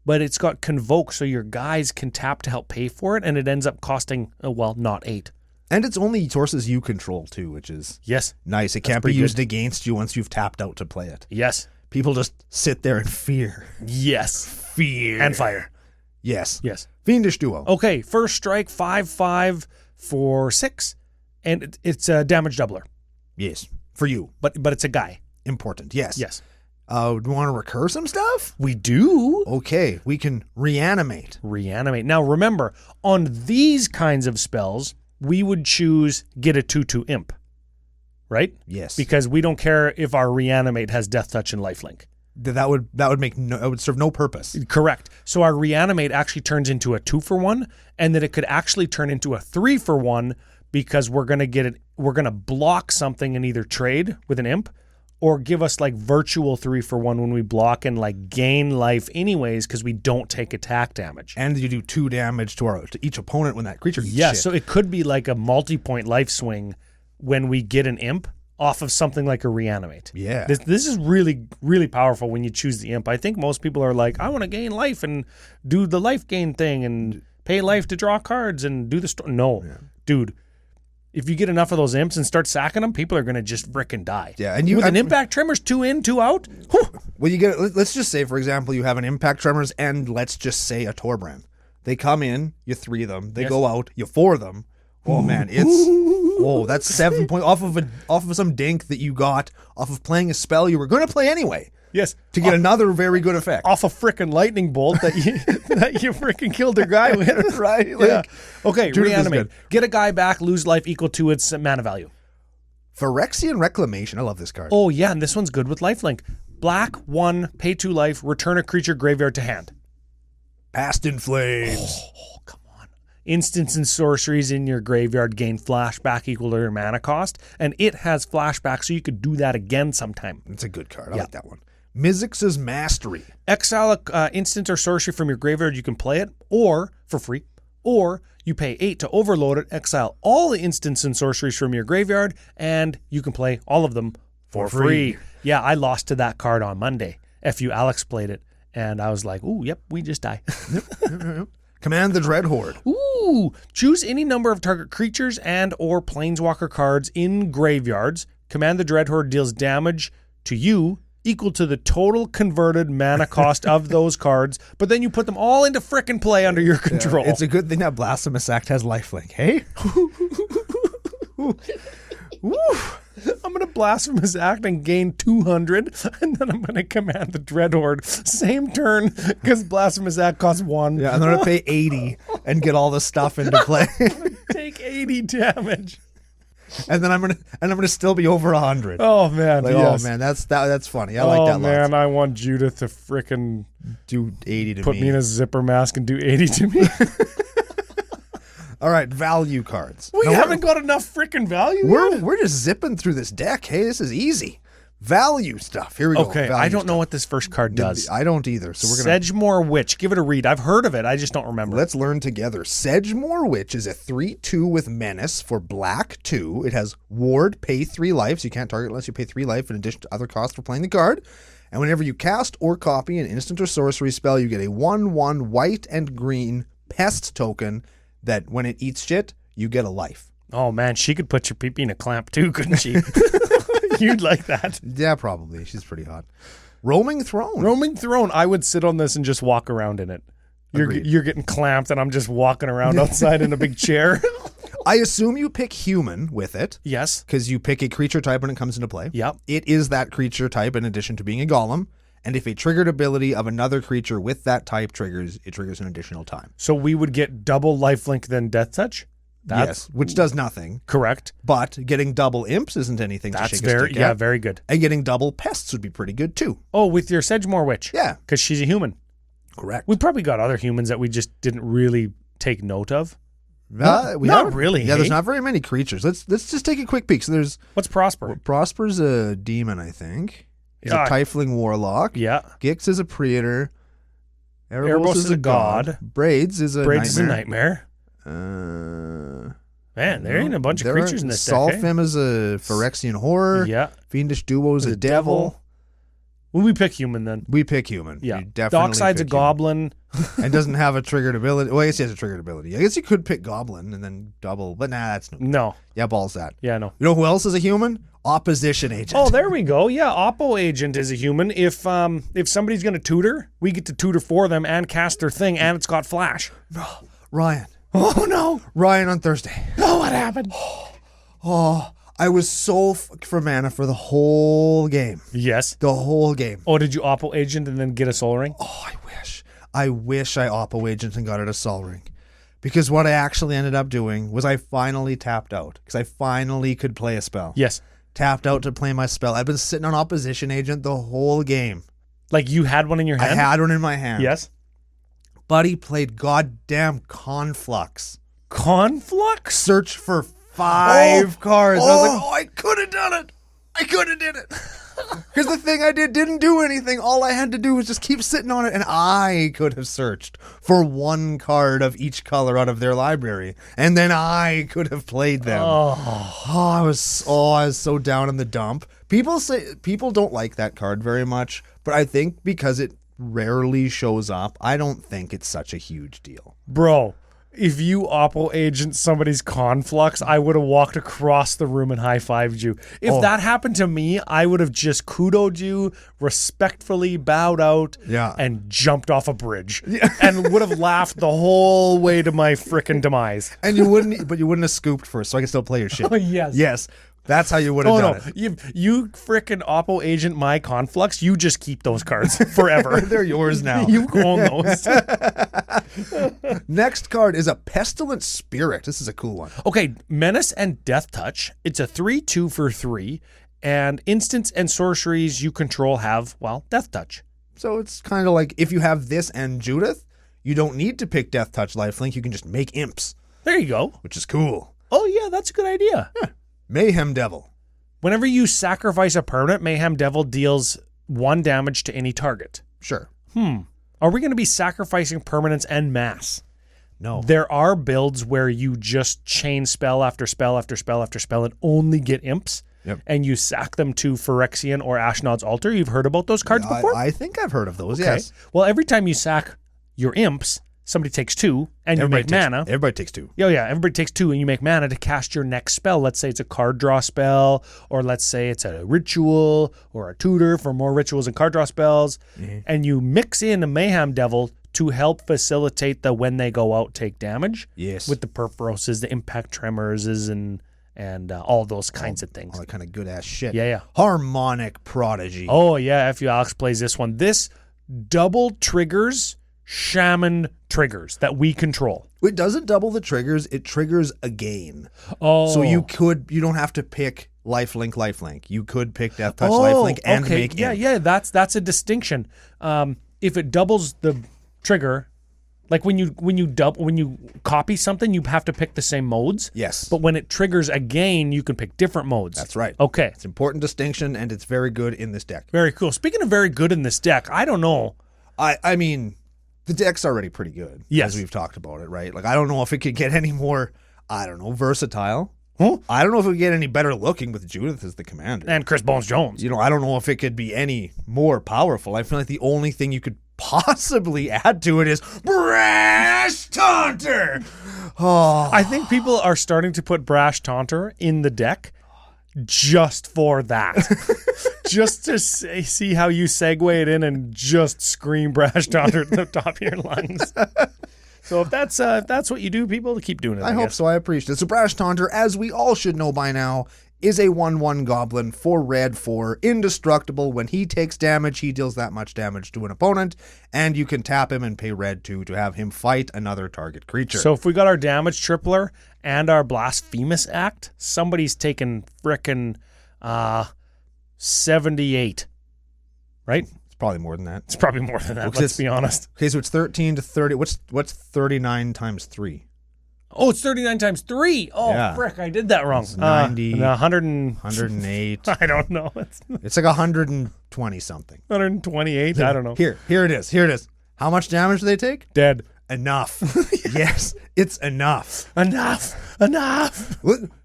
but it's got Convoke so your guys can tap to help pay for it and it ends up costing, not 8. And it's only sources you control too, which is Yes. nice. It can't be used against you once you've tapped out to play it. Yes. People just sit there in fear. Yes. Fear. And fire. Yes. Yes. Fiendish Duo. Okay, first strike 5/5 for 6 and it's a damage doubler. Yes. For you. But it's a guy. Important. Yes. Yes. Do you want to recur some stuff? We do. Okay. We can reanimate. Reanimate. Now remember, on these kinds of spells, we would choose get a 2/2 imp. Right? Yes. Because we don't care if our reanimate has death touch and lifelink. That would serve no purpose. Correct. So our reanimate actually turns into a 2-for-1, and then it could actually turn into a 3-for-1 because we're gonna block something and either trade with an imp or give us like virtual 3-for-1 when we block and like gain life anyways because we don't take attack damage. And you do 2 damage to each opponent when that creature eats Yeah, shit. so it could be like a multi-point life swing when we get an imp off of something like a reanimate. Yeah. This is really, really powerful when you choose the imp. I think most people are like, I want to gain life and do the life gain thing and pay life to draw cards and do the No, dude. If you get enough of those imps and start sacking them, people are going to just frickin' die. Yeah, and with an impact tremors 2 in, 2 out. Whew. Well, you get. Let's just say, for example, you have an Impact Tremors and let's just say a Torbrand. They come in, you 3 them. They go out, you 4 them. Oh man, that's 7 points off of some dink that you got off of playing a spell you were going to play anyway. Yes, to get another very good effect off a frickin' lightning bolt that you frickin' killed their guy with. Right? Yeah. Okay, Judith reanimate. Get a guy back, lose life equal to its mana value. Phyrexian Reclamation. I love this card. Oh yeah, and this one's good with lifelink. Black 1, pay 2 life, return a creature graveyard to hand. Past in Flames. Oh, come on. Instants and sorceries in your graveyard gain flashback equal to your mana cost, and it has flashback, so you could do that again sometime. It's a good card. I like that one. Mizzix's Mastery. Exile a instant or sorcery from your graveyard, you can play it, or for free, or you pay 8 to overload it, exile all the instants and sorceries from your graveyard, and you can play all of them for free. Yeah, I lost to that card on Monday. FU Alex played it, and I was like, ooh, yep, we just die. Command the Dread Horde. Ooh, choose any number of target creatures and or planeswalker cards in graveyards. Command the Dread Horde deals damage to you equal to the total converted mana cost of those cards, but then you put them all into frickin' play under your control. It's a good thing that Blasphemous Act has lifelink, hey? Woo. I'm going to Blasphemous Act and gain 200, and then I'm going to command the Dread Horde. Same turn, because Blasphemous Act costs 1. Yeah, I'm going to pay 80 and get all the stuff into play. Take 80 damage. And then I'm gonna still be over 100. Oh, man. Like, yes. Oh, man, that's funny. I like that Oh, man, lot. I want Judith to frickin' Do 80 to put me. me in a zipper mask and do 80 to me. All right, value cards. We Now, haven't got enough frickin' value yet. We're just zipping through this deck. Hey, this is easy. Value stuff. Here we go. Okay, Value I don't know stuff. what this first card does. I don't either. So we're gonna Sedgemoor Witch. Give it a read. I've heard of it. I just don't remember. let's learn together. Sedgemoor Witch is a 3/2 with menace for black 2. It has ward, pay 3 life, so you can't target unless you pay 3 life in addition to other costs for playing the card. And whenever you cast or copy an instant or sorcery spell, you get a 1/1 white and green pest token that when it eats shit, you get a life. Oh, man, she could put your pee-pee in a clamp too, couldn't she? You'd like that. Yeah, probably. She's pretty hot. Roaming Throne. Roaming Throne, I would sit on this and just walk around in it. Agreed. You're getting clamped and I'm just walking around outside in a big chair. I assume you pick human with it. Yes. Because you pick a creature type when it comes into play. Yep. It is that creature type in addition to being a golem. And if a triggered ability of another creature with that type triggers, it triggers an additional time. So we would get double lifelink then Death Touch? Yes, which does nothing. Correct. But getting double imps isn't anything to That's shake a stick at. very good. And getting double pests would be pretty good too. Oh, with your Sedgemoor Witch. Yeah. Because she's a human. Correct. We probably got other humans that we just didn't really take note of. Not really, Yeah, there's hey? not very many creatures. Let's just take a quick peek. So there's What's Prosper? Prosper's a demon, I think. He's Yeah. a Tiefling Warlock. Yeah. Gix is a Praetor. Erebos is a god. Braids is a Braids is a nightmare. Man, there ain't a bunch of There creatures are- in this deck. eh? Solfim is a Phyrexian horror. Yeah. Fiendish Duo is a devil. Well, we pick human then. We pick human. Yeah. We definitely Dockside's a pick human. goblin. And doesn't have a triggered ability. Well, I guess he has a triggered ability. I guess you could pick goblin and then double, but nah, that's no. No. Yeah, balls that. Yeah, no. You know who else is a human? Opposition agent. Oh, there we go. Yeah, Oppo agent is a human. If somebody's going to tutor, we get to tutor for them and cast their thing, and it's got flash. Ryan. Oh, no. Ryan on Thursday. Oh, what happened? Oh, I was so for mana for the whole game. Yes. The whole game. Oh, did you Oppo agent and then get a soul ring? Oh, I wish I Oppo agent and got it a Sol Ring. Because what I actually ended up doing was I finally tapped out. Because I finally could play a spell. Yes. Tapped out to play my spell. I've been sitting on opposition agent the whole game. Like you had one in your hand? I had one in my hand. Yes. Buddy played goddamn Conflux. Conflux? Search for 5 cards. I was like, Oh. I could have done it. I could have did it. Because the thing I did didn't do anything. All I had to do was just keep sitting on it, and I could have searched for 1 card of each color out of their library, and then I could have played them. I was so down in the dump. People don't like that card very much, but I think because it rarely shows up, I don't think it's such a huge deal. Bro, if you Oppo agent somebody's Conflux, I would have walked across the room and high-fived you. If that happened to me, I would have just kudoed you, respectfully bowed out, and jumped off a bridge. And would have laughed the whole way to my frickin' demise. And you wouldn't have scooped first, so I can still play your shit. Oh, yes. Yes. That's how you would have done it. You frickin' Oppo agent my Conflux, you just keep those cards forever. They're yours now. You own those. Next card is a Pestilent Spirit. This is a cool one. Okay, Menace and Death Touch. It's a 3/2 for 3, and instants and sorceries you control have, well, Death Touch. So it's kind of like if you have this and Judith, you don't need to pick Death Touch Lifelink. You can just make imps. There you go. Which is cool. Oh, yeah, that's a good idea. Yeah. Mayhem Devil. Whenever you sacrifice a permanent, Mayhem Devil deals 1 damage to any target. Sure. Are we going to be sacrificing permanents en masse? No. There are builds where you just chain spell after spell after spell after spell and only get imps. Yep. And you sack them to Phyrexian or Ashnod's Altar. You've heard about those cards before? I think I've heard of those, Okay. yes. Well, every time you sack your imps, somebody takes 2 and you make mana. Everybody takes 2. Yeah, everybody takes 2 and you make mana to cast your next spell. Let's say it's a card draw spell, or let's say it's a ritual or a tutor for more rituals and card draw spells. Mm-hmm. And you mix in a Mayhem Devil to help facilitate the when they go out take damage. Yes. With the Purpuroses, the Impact Tremors, and and all those kinds of things. All that kind of good ass shit. Yeah. Harmonic Prodigy. Oh, yeah. FU Alex plays this one. This double triggers shaman triggers that we control. It doesn't double the triggers. It triggers again. Oh. So you don't have to pick lifelink. You could pick Death Touch lifelink and make Yeah, imp. yeah. That's a distinction. If it doubles the trigger, like when you copy something, you have to pick the same modes. Yes. But when it triggers again, you can pick different modes. That's right. Okay. It's an important distinction, and it's very good in this deck. Very cool. Speaking of very good in this deck, I don't know. I mean, the deck's already pretty good. Yes. As we've talked about it, right? Like, I don't know if it could get any more, versatile. Huh? I don't know if it would get any better looking with Judith as the commander. And Chris Bones Jones. I don't know if it could be any more powerful. I feel like the only thing you could possibly add to it is Brash Taunter. Oh, I think people are starting to put Brash Taunter in the deck just for that. Just to see how you segue it in and just scream Brash Taunter at the top of your lungs. So if that's what you do, people, keep doing it. I hope so. I appreciate it. So Brash Taunter, as we all should know by now, is a 1/1 goblin for red 4, indestructible. When he takes damage, he deals that much damage to an opponent, and you can tap him and pay red 2 to have him fight another target creature. So if we got our damage tripler and our blasphemous act, somebody's taking frickin' 78, right? It's probably more than that. It's probably more than that. Okay, Let's be honest. Okay, so it's 13 to 30. What's 39 times 3? Oh, it's 39 times 3. Oh, Yeah. frick, I did that wrong. It's 90, 108. I don't know. It's like 120 something. 128. I don't know. Here it is. How much damage do they take? Dead. Enough. Yes, it's enough. Enough.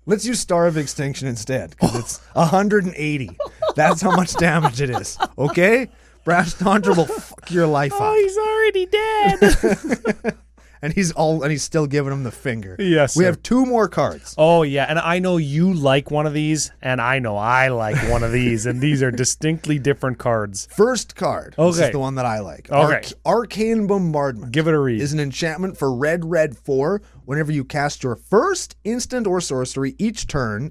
Let's use Star of Extinction instead, because it's 180. That's how much damage it is. Okay? Brash Taunter will fuck your life up. Oh, he's already dead. And he's still giving him the finger. Yes, We sir. have 2 more cards. Oh, yeah. And I know you like one of these, and I know I like one of these, and these are distinctly different cards. First card. This Okay. is the one that I like. Okay. Arcane Bombardment. Give it a read. Is an enchantment for red 4. Whenever you cast your first instant or sorcery each turn,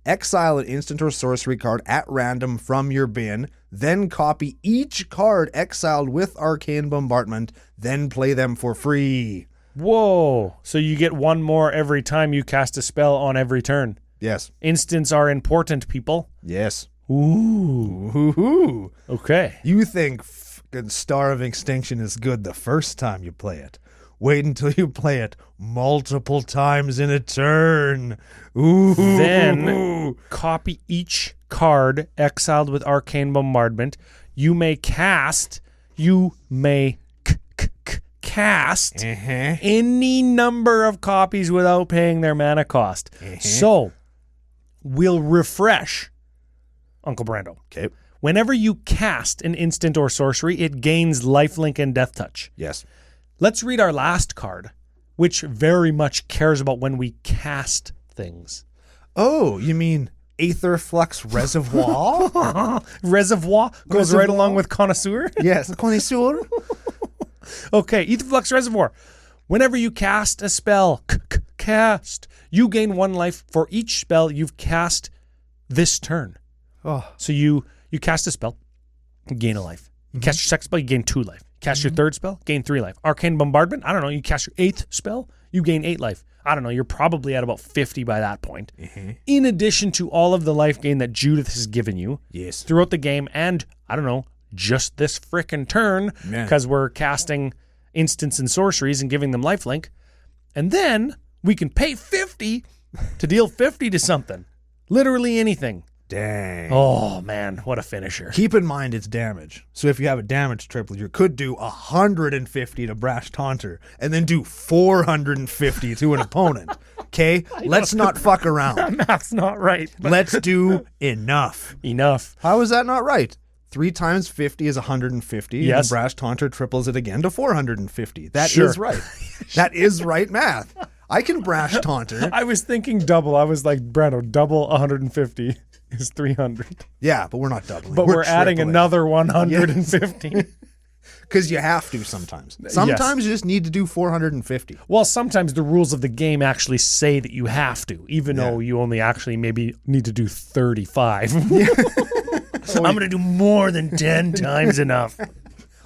exile an instant or sorcery card at random from your bin, then copy each card exiled with Arcane Bombardment, then play them for free. Whoa. So you get one more every time you cast a spell on every turn. Yes. Instants are important, people. Yes. Ooh. Ooh. Okay. You think fucking Star of Extinction is good the first time you play it. Wait until you play it multiple times in a turn. Ooh. Then copy each card exiled with Arcane Bombardment. You may cast any number of copies without paying their mana cost. So we'll refresh, Uncle Brando. Okay. Whenever you cast an instant or sorcery, it gains lifelink and death touch. Yes. Let's read our last card, which very much cares about when we cast things. Oh, you mean Aether Flux Reservoir? Reservoir goes right along with Connoisseur. Yes, Connoisseur. Okay, Aether Flux Reservoir. Whenever you cast a spell, you gain 1 life for each spell you've cast this turn. Oh. So you cast a spell, you gain a life. You cast your second spell, you gain 2 life. Cast your third spell, gain 3 life. Arcane Bombardment, I don't know, you cast your 8th spell, you gain 8 life. I don't know, you're probably at about 50 by that point. In addition to all of the life gain that Judith has given you Yes. throughout the game, and I don't know, just this frickin' turn, Yeah. because we're casting instants and sorceries and giving them lifelink. And then we can pay 50 to deal 50 to something. Literally anything. Dang. Oh, man, what a finisher. Keep in mind it's damage. So if you have a damage triple, you could do 150 to Brash Taunter and then do 450 to an opponent. Okay? Let's not fuck around. Math's not right. But Let's do enough. enough. How is that not right? 3 times 50 is 150. Yes. And Brash Taunter triples it again to 450. That is Sure. right. That is right math. I can Brash Taunter. I was thinking double. I was like, Brando, double 150 is 300. Yeah, but we're not doubling. But we're adding tripling. another 150. Because you have to sometimes. Sometimes you just need to do 450. Well, sometimes the rules of the game actually say that you have to, even though you only actually maybe need to do 35. I'm going to do more than 10 times enough.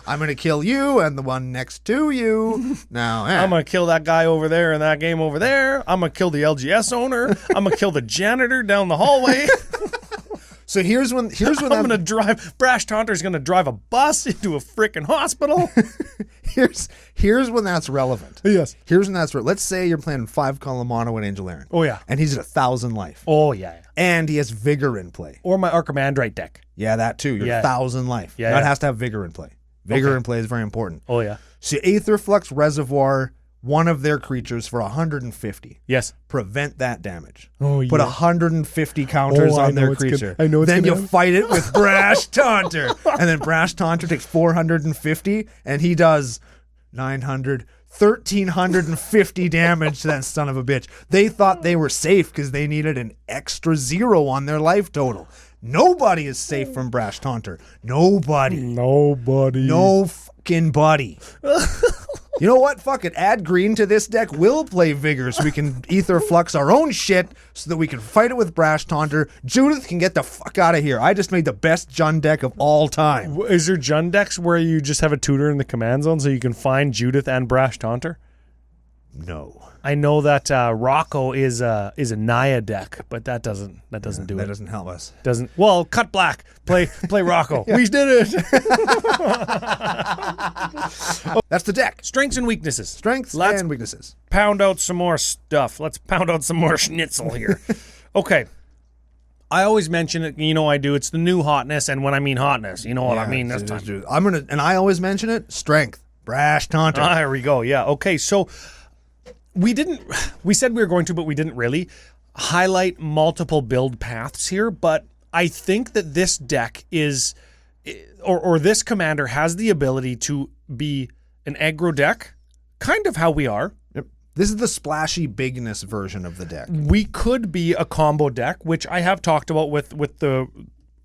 I'm going to kill you and the one next to you. Now, I'm going to kill that guy over there in that game over there. I'm going to kill the LGS owner. I'm going to kill the janitor down the hallway. So here's when I'm going to drive. Brash Taunter's going to drive a bus into a freaking hospital. here's when that's relevant. Yes. Here's when that's let's say you're playing 5-column mono and Angel Aaron. Oh, yeah. And he's at 1,000 life. Oh, yeah. And he has Vigor in play. Or my Archimandrite deck. Yeah, that too. You're 1,000 life. Yeah. That has to have Vigor in play. Vigor in play is very important. Oh, yeah. So Aetherflux Reservoir, one of their creatures for 150. Yes. Prevent that damage. Oh, yeah. Put 150 counters on their creature. I know it's Then you gonna fight it with Brash Taunter. And then Brash Taunter takes 450, and he does 900, 1,350 damage to that son of a bitch. They thought they were safe because they needed an extra 0 on their life total. Nobody is safe from Brash Taunter. Nobody. No fucking buddy. You know what? Fuck it. Add green to this deck. We'll play Vigor so we can ether flux our own shit so that we can fight it with Brash Taunter. Judith can get the fuck out of here. I just made the best Jund deck of all time. Is there Jund decks where you just have a tutor in the command zone so you can find Judith and Brash Taunter? No. I know that Rocco is a Naya deck, but that doesn't do it. That doesn't help us. Well, cut black. Play Rocco. We did it. That's the deck. Strengths and weaknesses. Strengths Let's and weaknesses. pound out some more stuff. Let's pound out some more schnitzel here. Okay. I always mention it. You know I do. It's the new hotness, and when I mean hotness, you know what I mean this time. And I always mention it. Strength. Brash Taunter. There we go. Yeah. Okay. So we said we were going to, but we didn't really highlight multiple build paths here. But I think that this deck is, or this commander has the ability to be an aggro deck, kind of how we are. Yep. This is the splashy bigness version of the deck. We could be a combo deck, which I have talked about with the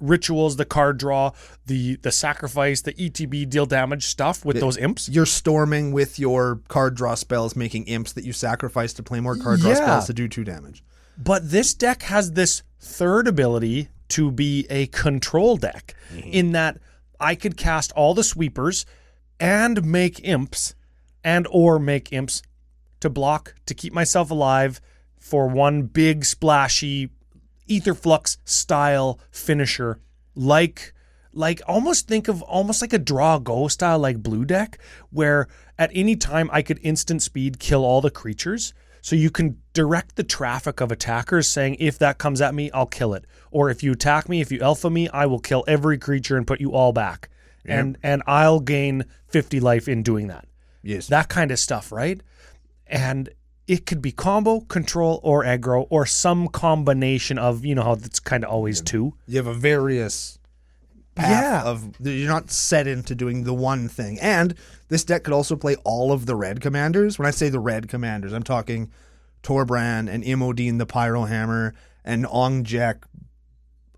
rituals, the card draw, the sacrifice, the ETB deal damage stuff with those imps. You're storming with your card draw spells, making imps that you sacrifice to play more card draw spells to do 2 damage. But this deck has this third ability to be a control deck in that I could cast all the sweepers and make imps to block, to keep myself alive for one big splashy Aetherflux style finisher, like almost think of almost like a draw go style like blue deck, where at any time I could instant speed kill all the creatures. So you can direct the traffic of attackers, saying if that comes at me, I'll kill it. Or if you attack me, if you alpha me, I will kill every creature and put you all back. Yep. And I'll gain 50 life in doing that. Yes. That kind of stuff, right? And it could be combo, control, or aggro, or some combination of, you know how it's kind of always 2. You have a various path of, you're not set into doing the one thing. And this deck could also play all of the red commanders. When I say the red commanders, I'm talking Torbrand and Imodine the Pyro Hammer and Ongjek,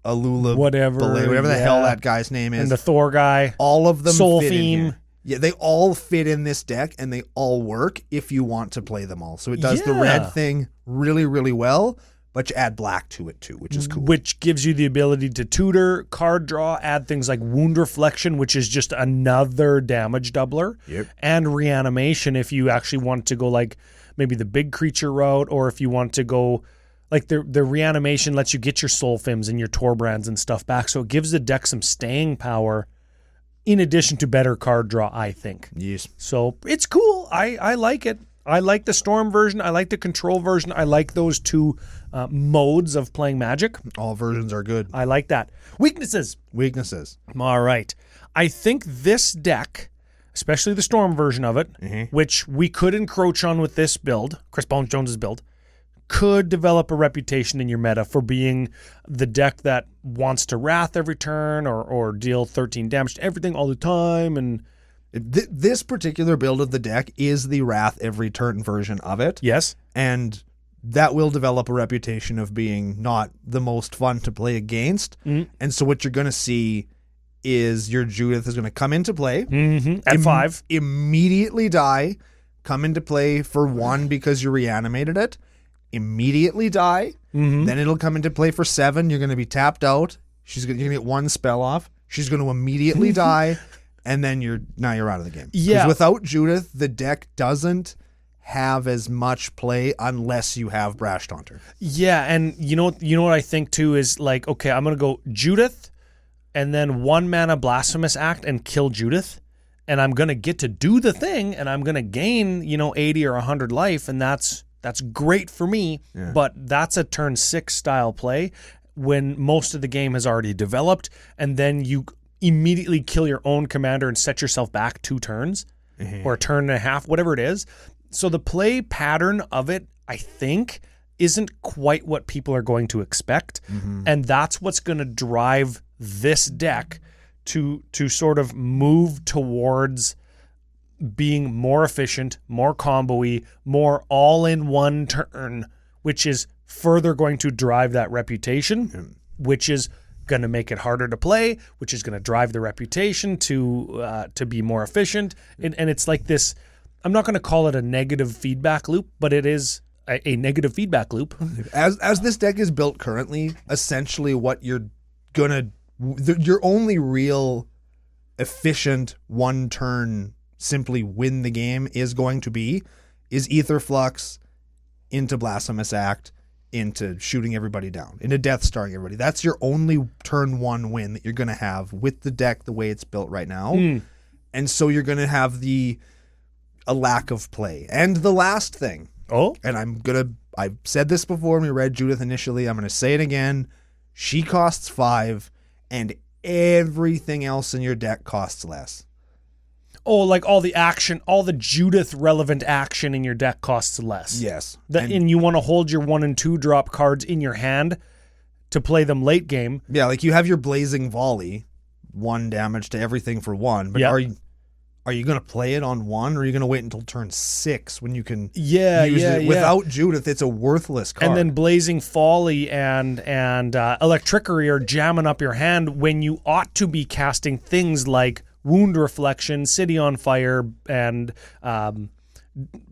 Alula, whatever the hell that guy's name is. And the Thor guy. All of them Soul fit Theme. in here. Yeah, they all fit in this deck, and they all work if you want to play them all. So it does the red thing really, really well, but you add black to it too, which is cool. Which gives you the ability to tutor, card draw, add things like Wound Reflection, which is just another damage doubler, and Reanimation if you actually want to go like maybe the big creature route, or if you want to go like the Reanimation lets you get your Soul Fims and your Torbrands and stuff back. So it gives the deck some staying power in addition to better card draw, I think. Yes. So it's cool. I like it. I like the Storm version. I like the Control version. I like those 2 modes of playing Magic. All versions are good. I like that. Weaknesses. All right. I think this deck, especially the Storm version of it, which we could encroach on with this build, Chris Bones Jones's build, could develop a reputation in your meta for being the deck that wants to Wrath every turn or deal 13 damage to everything all the time. And this particular build of the deck is the Wrath every turn version of it. Yes. And that will develop a reputation of being not the most fun to play against. And so what you're going to see is your Judith is going to come into play. At 5. Immediately die. Come into play for 1 because you reanimated it. Immediately die. Then it'll come into play for 7. You're going to be tapped out. You're going to get 1 spell off. She's going to immediately die. And then you're out of the game. Yeah. Without Judith, the deck doesn't have as much play unless you have Brash Taunter. Yeah, and you know what I think too is like, okay, I'm gonna go Judith, and then 1 mana Blasphemous Act and kill Judith, and I'm gonna get to do the thing, and I'm gonna gain 80 or 100 life, and that's great for me. Yeah. But that's a turn 6 style play when most of the game has already developed, and then you immediately kill your own commander and set yourself back 2 turns or a turn and a half, whatever it is. So the play pattern of it, I think, isn't quite what people are going to expect. And that's what's going to drive this deck to sort of move towards being more efficient, more combo-y, more all-in-one turn, which is further going to drive that reputation, which is going to make it harder to play, which is going to drive the reputation to be more efficient. And it's like this... I'm not going to call it a negative feedback loop, but it is a negative feedback loop. As this deck is built currently, essentially what your only real efficient 1 turn simply win the game is going to be Ether Flux into Blasphemous Act into shooting everybody down, into Death Starring everybody. That's your only turn 1 win that you're going to have with the deck the way it's built right now. And so you're going to have a lack of play. And the last thing, and I've said this before when we read Judith initially, I'm going to say it again. She costs 5 and everything else in your deck costs less. Oh, like all the action, all the Judith relevant action in your deck costs less. Yes. And you want to hold your 1 and 2 drop cards in your hand to play them late game. Yeah, like you have your Blazing Volley, 1 damage to everything for 1, but are you going to play it on 1, or are you going to wait until turn 6 when you can use it? Without Judith, it's a worthless card. And then Blazing Folly and Electrickery are jamming up your hand when you ought to be casting things like Wound Reflection, City on Fire, and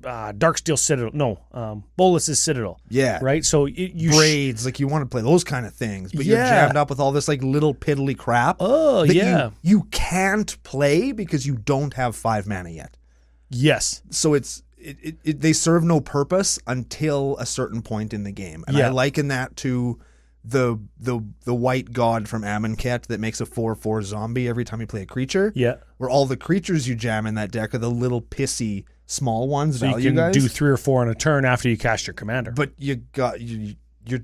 Darksteel Citadel. No, Bolus's Citadel. Yeah. Right? So you Braids, like you want to play those kind of things, but you're jammed up with all this like little piddly crap. Oh, that you can't play because you don't have 5 mana yet. Yes. So they serve no purpose until a certain point in the game. And I liken that to the white god from Amonkhet that makes a 4/4 zombie every time you play a creature. Yeah. Where all the creatures you jam in that deck are the little pissy small ones. So you can do 3 or 4 on a turn after you cast your commander. But you're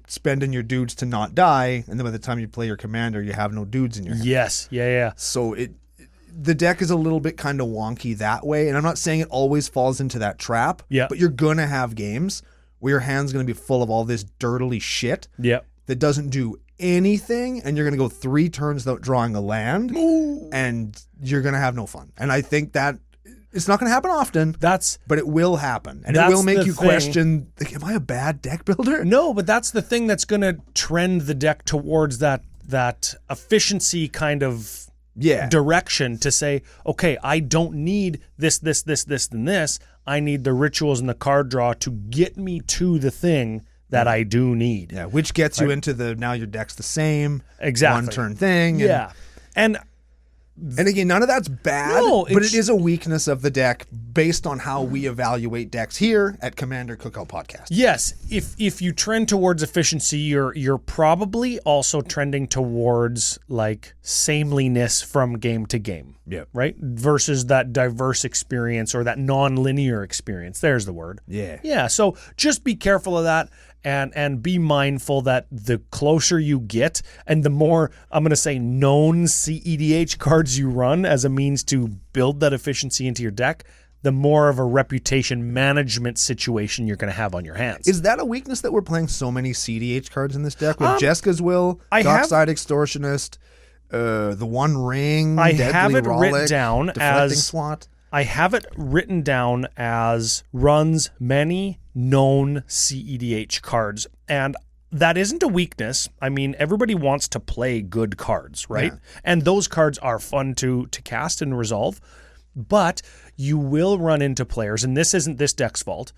spending your dudes to not die, and then by the time you play your commander, you have no dudes in your hand. Yes. Yeah. So the deck is a little bit kind of wonky that way, and I'm not saying it always falls into that trap. Yeah. But you're gonna have games where your hand's gonna be full of all this dirtily shit. Yeah. That doesn't do anything, and you're going to go 3 turns without drawing a land, and you're going to have no fun. And I think that it's not going to happen often, but it will happen. And it will make you question, like, am I a bad deck builder? No, but that's the thing that's going to trend the deck towards that efficiency kind of direction to say, okay, I don't need this, and this. I need the rituals and the card draw to get me to the thing that I do need. Yeah, which gets you into now your deck's the same. Exactly. 1 turn thing. And again, none of that's bad, but it is a weakness of the deck based on how we evaluate decks here at Commander Cookout Podcast. Yes, if you trend towards efficiency, you're probably also trending towards like sameness from game to game. Yeah. Right? Versus that diverse experience or that non-linear experience. There's the word. Yeah. Yeah, so just be careful of that. And be mindful that the closer you get and the more, I'm going to say, known CEDH cards you run as a means to build that efficiency into your deck, the more of a reputation management situation you're going to have on your hands. Is that a weakness that we're playing so many CDH cards in this deck? With Jeska's Will, Dockside Extortionist, the One Ring, I Deadly have it Rollick, written down Deflecting Swat. I have it written down as runs many known CEDH cards, and that isn't a weakness. I mean, everybody wants to play good cards, right? Yeah. And those cards are fun to cast and resolve, but you will run into players, and this isn't this deck's fault.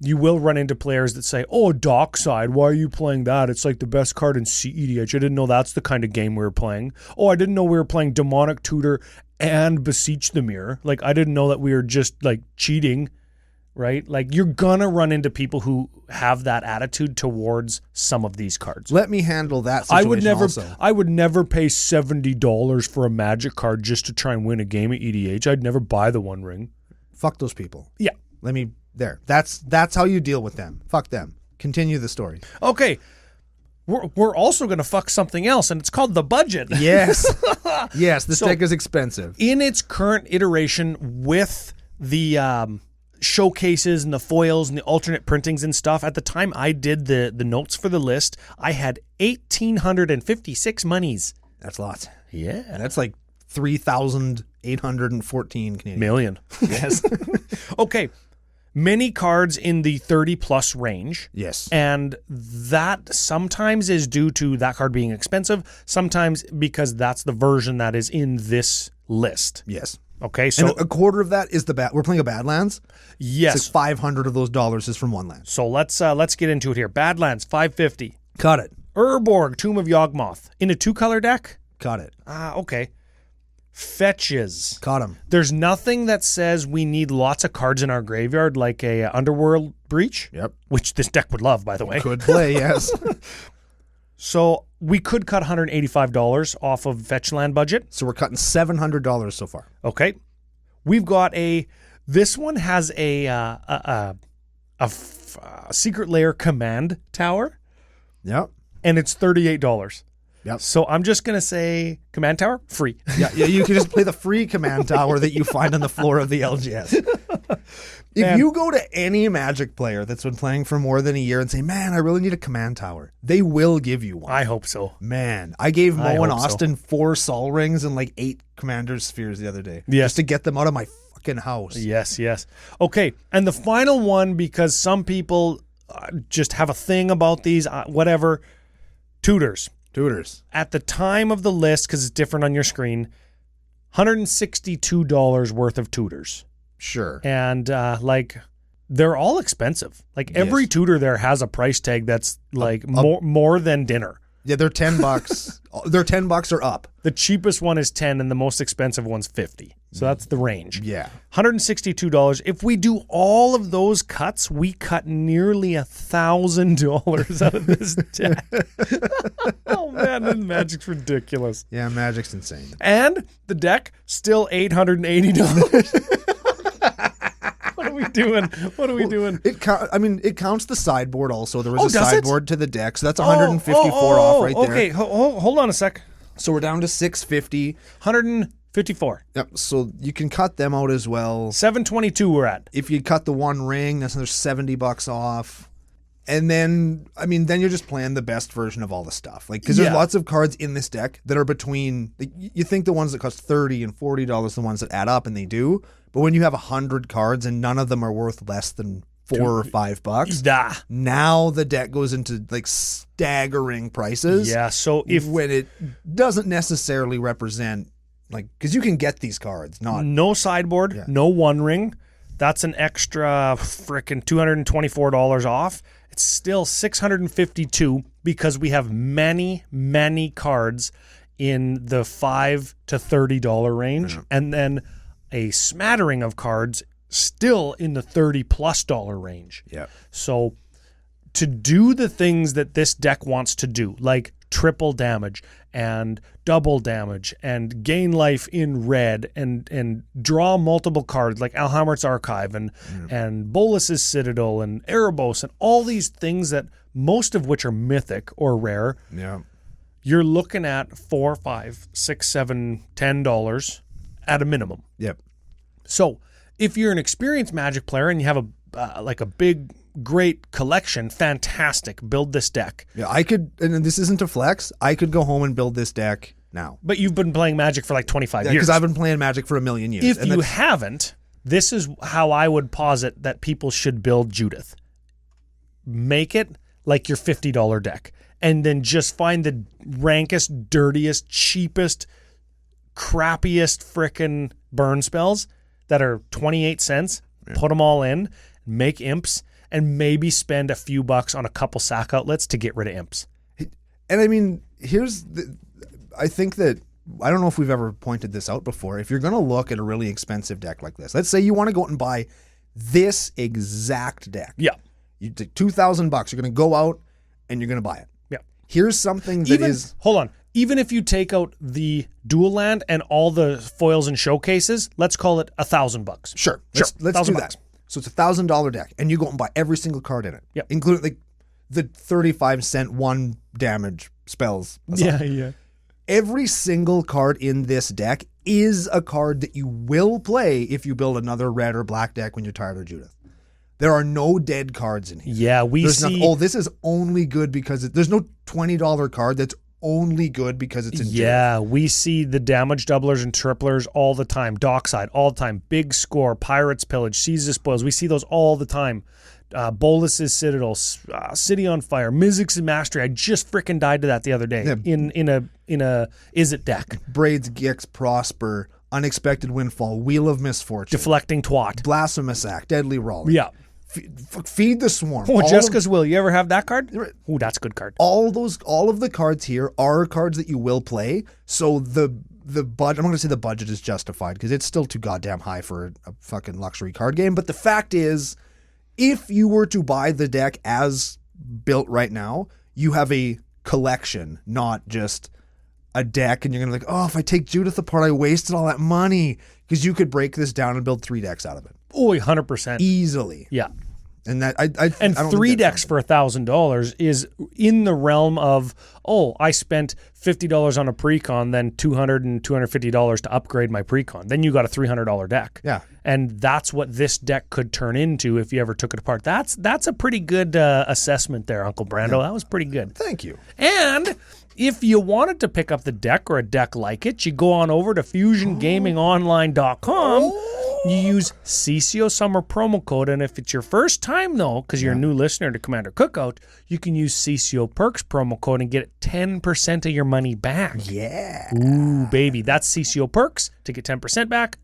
You will run into players that say, oh, Dockside, why are you playing that? It's like the best card in EDH. I didn't know that's the kind of game we were playing. Oh, I didn't know we were playing Demonic Tutor and Beseech the Mirror. Like, I didn't know that we were just, like, cheating, right? Like, you're gonna run into people who have that attitude towards some of these cards. Let me handle that situation I would never pay $70 for a Magic card just to try and win a game at EDH. I'd never buy the One Ring. Fuck those people. Yeah. There. That's how you deal with them. Fuck them. Continue the story. Okay. We're also going to fuck something else, and it's called the budget. Yes. Yes, this deck is expensive. In its current iteration with the showcases and the foils and the alternate printings and stuff, at the time I did the notes for the list, I had 1,856 monies. That's lots. Yeah. That's like 3,814 Canadian. Million. Yes. Okay. Many cards in the 30 plus range. Yes. And that sometimes is due to that card being expensive, sometimes because that's the version that is in this list. Yes. Okay, so and a quarter of that is we're playing a Badlands. Yes. It's like 500 of those dollars is from one land. So let's get into it here. Badlands, $550. Cut it. Urborg, Tomb of Yawgmoth. In a 2-color deck? Cut it. Okay. Fetches. Caught him. There's nothing that says we need lots of cards in our graveyard like a Underworld Breach. Yep. Which this deck would love, by the way. Could play, yes. So we could cut $185 off of fetch land budget. So we're cutting $700 so far. Okay. We've got this one has a Secret Lair command tower. Yep. And it's $38. Yep. So I'm just going to say command tower, free. Yeah, you can just play the free command tower that you find on the floor of the LGS. If you go to any Magic player that's been playing for more than a year and say, man, I really need a command tower, they will give you one. I hope so. Man, I gave Mo and Austin 4 Sol Rings and like 8 Commander's Spheres the other day. Yes. Just to get them out of my fucking house. Yes. Okay, and the final one, because some people just have a thing about these, whatever, Tutors. At the time of the list, because it's different on your screen, $162 worth of Tutors. Sure. And they're all expensive. Like every tutor there has a price tag that's like more than dinner. Yeah, they're $10. They're $10 or up. The cheapest one is 10 and the most expensive one's 50. So that's the range. Yeah. $162. If we do all of those cuts, we cut nearly $1,000 out of this deck. Oh man, the Magic's ridiculous. Yeah, Magic's insane. And the deck still $880. What are we doing? It counts the sideboard also. There was a does sideboard to the deck, so that's 154 off right there. Okay, hold on a sec. So we're down to 650. 154. Yep. So you can cut them out as well. 722 we're at. If you cut the One Ring, that's another $70 off. And then you're just playing the best version of all the stuff. Like, because there's lots of cards in this deck that are between, like, you think the ones that cost $30 and $40 are the ones that add up, and they do. But when you have 100 cards and none of them are worth less than $4 or $5, now the deck goes into like staggering prices. Yeah. So when it doesn't necessarily represent, like, because you can get these cards, no sideboard, no One Ring. That's an extra frickin' $224 off. It's still $652 because we have many, many cards in the $5 to $30 range, and then a smattering of cards still in the $30+ range. Yeah. So to do the things that this deck wants to do, like triple damage and double damage and gain life in red and draw multiple cards like Alhammart's Archive and Bolas's Citadel and Erebos and all these things that most of which are mythic or rare. Yeah. You're looking at $4, $5, $6, $7, $10 at a minimum. Yep. So if you're an experienced Magic player and you have a big, great collection, fantastic. Build this deck. Yeah, I could, and this isn't a flex, I could go home and build this deck now. But you've been playing Magic for like 25 years. Because I've been playing Magic for a million years. If you haven't, this is how I would posit that people should build Judith. Make it like your $50 deck. and then just find the rankest, dirtiest, cheapest, crappiest frickin' burn spells that are 28 cents, put them all in, make imps, and maybe spend a few bucks on a couple sack outlets to get rid of imps. And I mean, I think that, I don't know if we've ever pointed this out before. If you're going to look at a really expensive deck like this, let's say you want to go out and buy this exact deck. Yeah. You take $2,000. You're going to go out and you're going to buy it. Yeah. Here's something that is... Hold on. Even if you take out the dual land and all the foils and showcases, let's call it $1,000. Sure. Let's do that. So it's $1,000 deck, and you go and buy every single card in it. Yep. Including like the 35-cent 1 damage spells. Yeah. Every single card in this deck is a card that you will play if you build another red or black deck when you're tired of Judith. There are no dead cards in here. Yeah, this is only good because there's no $20 card that's only good because it's in Judith. Yeah, we see the damage doublers and triplers all the time. Dockside, all the time. Big Score, Pirates Pillage, Seas of Spoils. We see those all the time. Bolus's Citadel, City on Fire, Mizzix's Mastery. I just freaking died to that the other day in a Is It deck. Braids, Gix, Prosper, Unexpected Windfall, Wheel of Misfortune, Deflecting Twat, Blasphemous Act, Deadly Roller. Yeah. Feed the Swarm. Oh, Jessica's Will. You ever have that card? Oh, that's a good card. All of the cards here are cards that you will play. So the budget, I'm not going to say the budget is justified because it's still too goddamn high for a fucking luxury card game. But the fact is, if you were to buy the deck as built right now, you have a collection, not just a deck. And you're going to be like, oh, if I take Judith apart, I wasted all that money. Because you could break this down and build 3 decks out of it. Oh, 100%. Easily. Yeah. And that I don't 3 decks for $1,000 is in the realm of, I spent $50 on a precon, then $200 and $250 to upgrade my precon. Then you got a $300 deck. Yeah. And that's what this deck could turn into if you ever took it apart. That's a pretty good assessment there, Uncle Brando. Yeah. That was pretty good. Thank you. And if you wanted to pick up the deck or a deck like it, you go on over to FusionGamingOnline.com. You use CCO Summer promo code, and if it's your first time, though, because you're a new listener to Commander Cookout, you can use CCO Perks promo code and get 10% of your money back. Yeah. Ooh, baby. That's CCO Perks to get 10% back.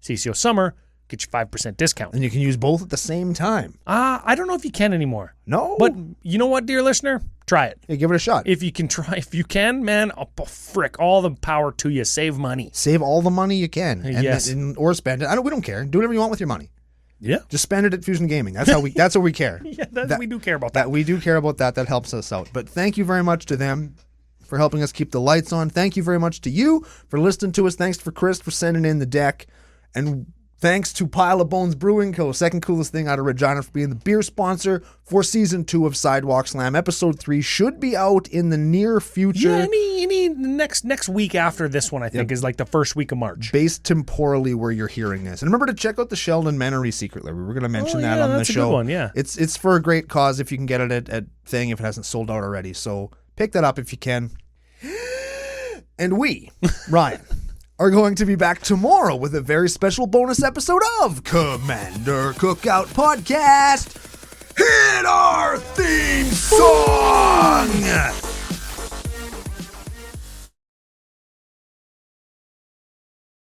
CCO Summer, get you 5% discount. And you can use both at the same time. I don't know if you can anymore. No. But you know what, dear listener? Try it. Hey, give it a shot. If you can, man, frick, all the power to you. Save money. Save all the money you can. Yes. Or spend it. We don't care. Do whatever you want with your money. Yeah. Just spend it at Fusion Gaming. That's what we care. Yeah, we do care about that. We do care about that. That helps us out. But thank you very much to them for helping us keep the lights on. Thank you very much to you for listening to us. Thanks for Chris for sending in the deck. And thanks to Pile of Bones Brewing Co., second coolest thing out of Regina, for being the beer sponsor for Season 2 of Sidewalk Slam. Episode 3 should be out in the near future. Yeah, any next week after this one, I think, is like the first week of March. Based temporally where you're hearing this. And remember to check out the Sheldon Menery Secret Library. We're going to mention that on the show. That's a good one, yeah. It's for a great cause if you can get it at Thing, if it hasn't sold out already. So pick that up if you can. And we, Ryan, are going to be back tomorrow with a very special bonus episode of Commander Cookout Podcast. Hit our theme song!